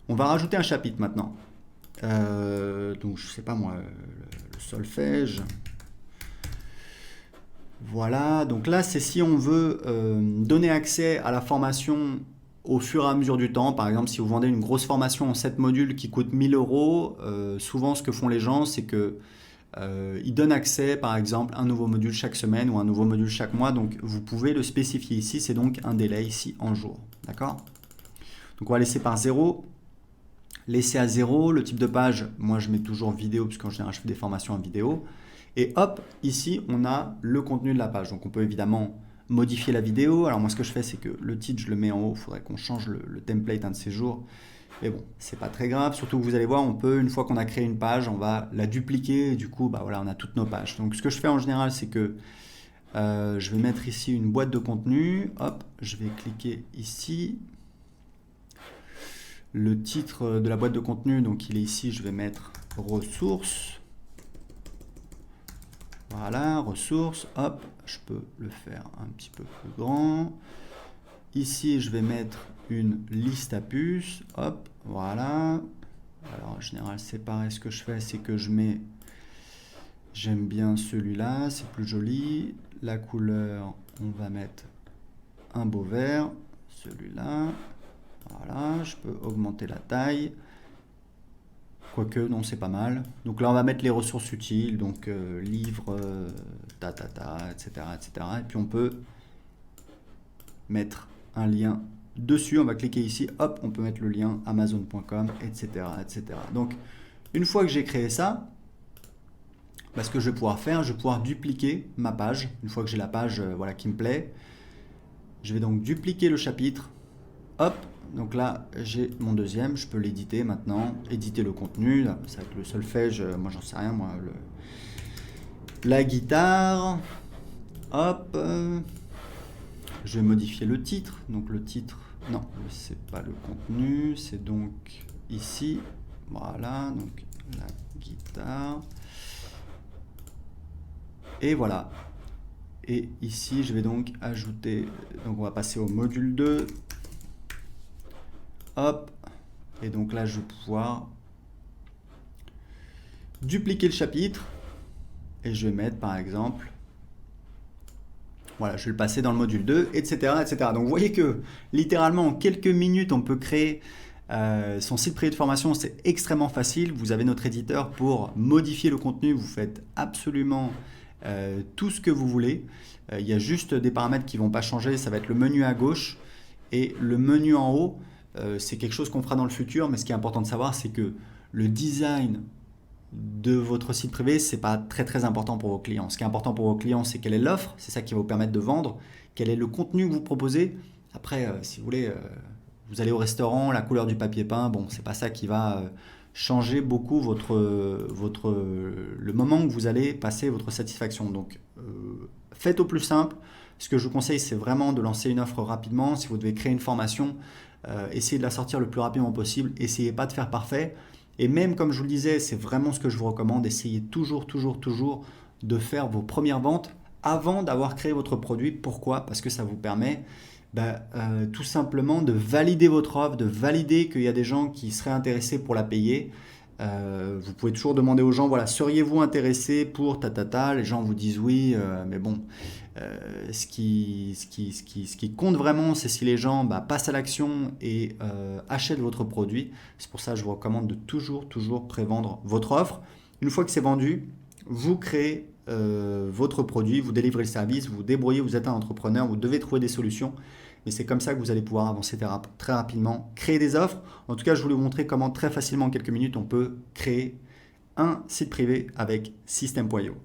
On va rajouter un chapitre maintenant. Donc je sais pas moi, le solfège. Voilà, donc là c'est si on veut donner accès à la formation au fur et à mesure du temps. Par exemple, si vous vendez une grosse formation en 7 modules qui coûte 1000 euros, souvent ce que font les gens, c'est que ils donnent accès, par exemple, un nouveau module chaque semaine ou un nouveau module chaque mois. Donc vous pouvez le spécifier ici, c'est donc un délai ici en jours. D'accord? Donc on va laisser par 0. Laisser à 0, le type de page, moi je mets toujours vidéo, puisqu'en général je fais des formations en vidéo. Et hop, ici on a le contenu de la page. Donc on peut évidemment modifier la vidéo. Alors moi ce que je fais, c'est que le titre je le mets en haut, il faudrait qu'on change le template un de ces jours. Mais bon, c'est pas très grave, surtout que vous allez voir, on peut, une fois qu'on a créé une page, on va la dupliquer et du coup, bah voilà, on a toutes nos pages. Donc ce que je fais en général, c'est que je vais mettre ici une boîte de contenu, hop, je vais cliquer ici. Le titre de la boîte de contenu, donc il est ici, je vais mettre ressources. Voilà, ressources, hop, je peux le faire un petit peu plus grand. Ici, je vais mettre une liste à puces, hop, voilà. Alors en général, c'est pareil, ce que je fais, c'est que j'aime bien celui-là, c'est plus joli. La couleur, on va mettre un beau vert, celui-là. Voilà, je peux augmenter la taille. Quoique, non, c'est pas mal. Donc là, on va mettre les ressources utiles, donc livre, etc., etc. Et puis on peut mettre un lien dessus. On va cliquer ici, hop, on peut mettre le lien amazon.com, etc., etc. Donc, une fois que j'ai créé ça, bah, ce que je vais pouvoir faire, je vais pouvoir dupliquer ma page. Une fois que j'ai la page voilà, qui me plaît, je vais donc dupliquer le chapitre. Hop, donc là, j'ai mon deuxième. Je peux l'éditer maintenant. Éditer le contenu. Ça va être le solfège. Moi, j'en sais rien. Moi, la guitare. Hop. Je vais modifier le titre. Donc le titre, non, c'est pas le contenu. C'est donc ici. Voilà, donc la guitare. Et voilà. Et ici, je vais donc ajouter, donc on va passer au module 2. Hop. Et donc là, je vais pouvoir dupliquer le chapitre. Et je vais mettre, par exemple, voilà, je vais le passer dans le module 2, etc., etc. Donc vous voyez que littéralement, en quelques minutes, on peut créer son site privé de formation. C'est extrêmement facile. Vous avez notre éditeur pour modifier le contenu. Vous faites absolument tout ce que vous voulez. Il y a juste des paramètres qui ne vont pas changer. Ça va être le menu à gauche et le menu en haut. C'est quelque chose qu'on fera dans le futur, mais ce qui est important de savoir, c'est que le design de votre site privé, c'est pas très très important pour vos clients. Ce qui est important pour vos clients, c'est quelle est l'offre, c'est ça qui va vous permettre de vendre, quel est le contenu que vous proposez. Après, si vous voulez, vous allez au restaurant, la couleur du papier peint, bon, c'est pas ça qui va changer beaucoup le moment où vous allez passer votre satisfaction. Donc, faites au plus simple. Ce que je vous conseille, c'est vraiment de lancer une offre rapidement. Si vous devez créer une formation, essayez de la sortir le plus rapidement possible. Essayez pas de faire parfait. Et même comme je vous le disais, c'est vraiment ce que je vous recommande. Essayez toujours de faire vos premières ventes avant d'avoir créé votre produit. Pourquoi? Parce que ça vous permet tout simplement de valider votre offre, de valider qu'il y a des gens qui seraient intéressés pour la payer. Vous pouvez toujours demander aux gens, voilà, seriez-vous intéressé pour ta. Les gens vous disent oui, mais bon, ce qui compte vraiment, c'est si les gens passent à l'action et achètent votre produit. C'est pour ça que je vous recommande de toujours prévendre votre offre. Une fois que c'est vendu, vous créez votre produit, vous délivrez le service, vous vous débrouillez, vous êtes un entrepreneur, vous devez trouver des solutions. Mais c'est comme ça que vous allez pouvoir avancer très rapidement, créer des offres. En tout cas, je voulais vous montrer comment très facilement, en quelques minutes, on peut créer un site privé avec System.io.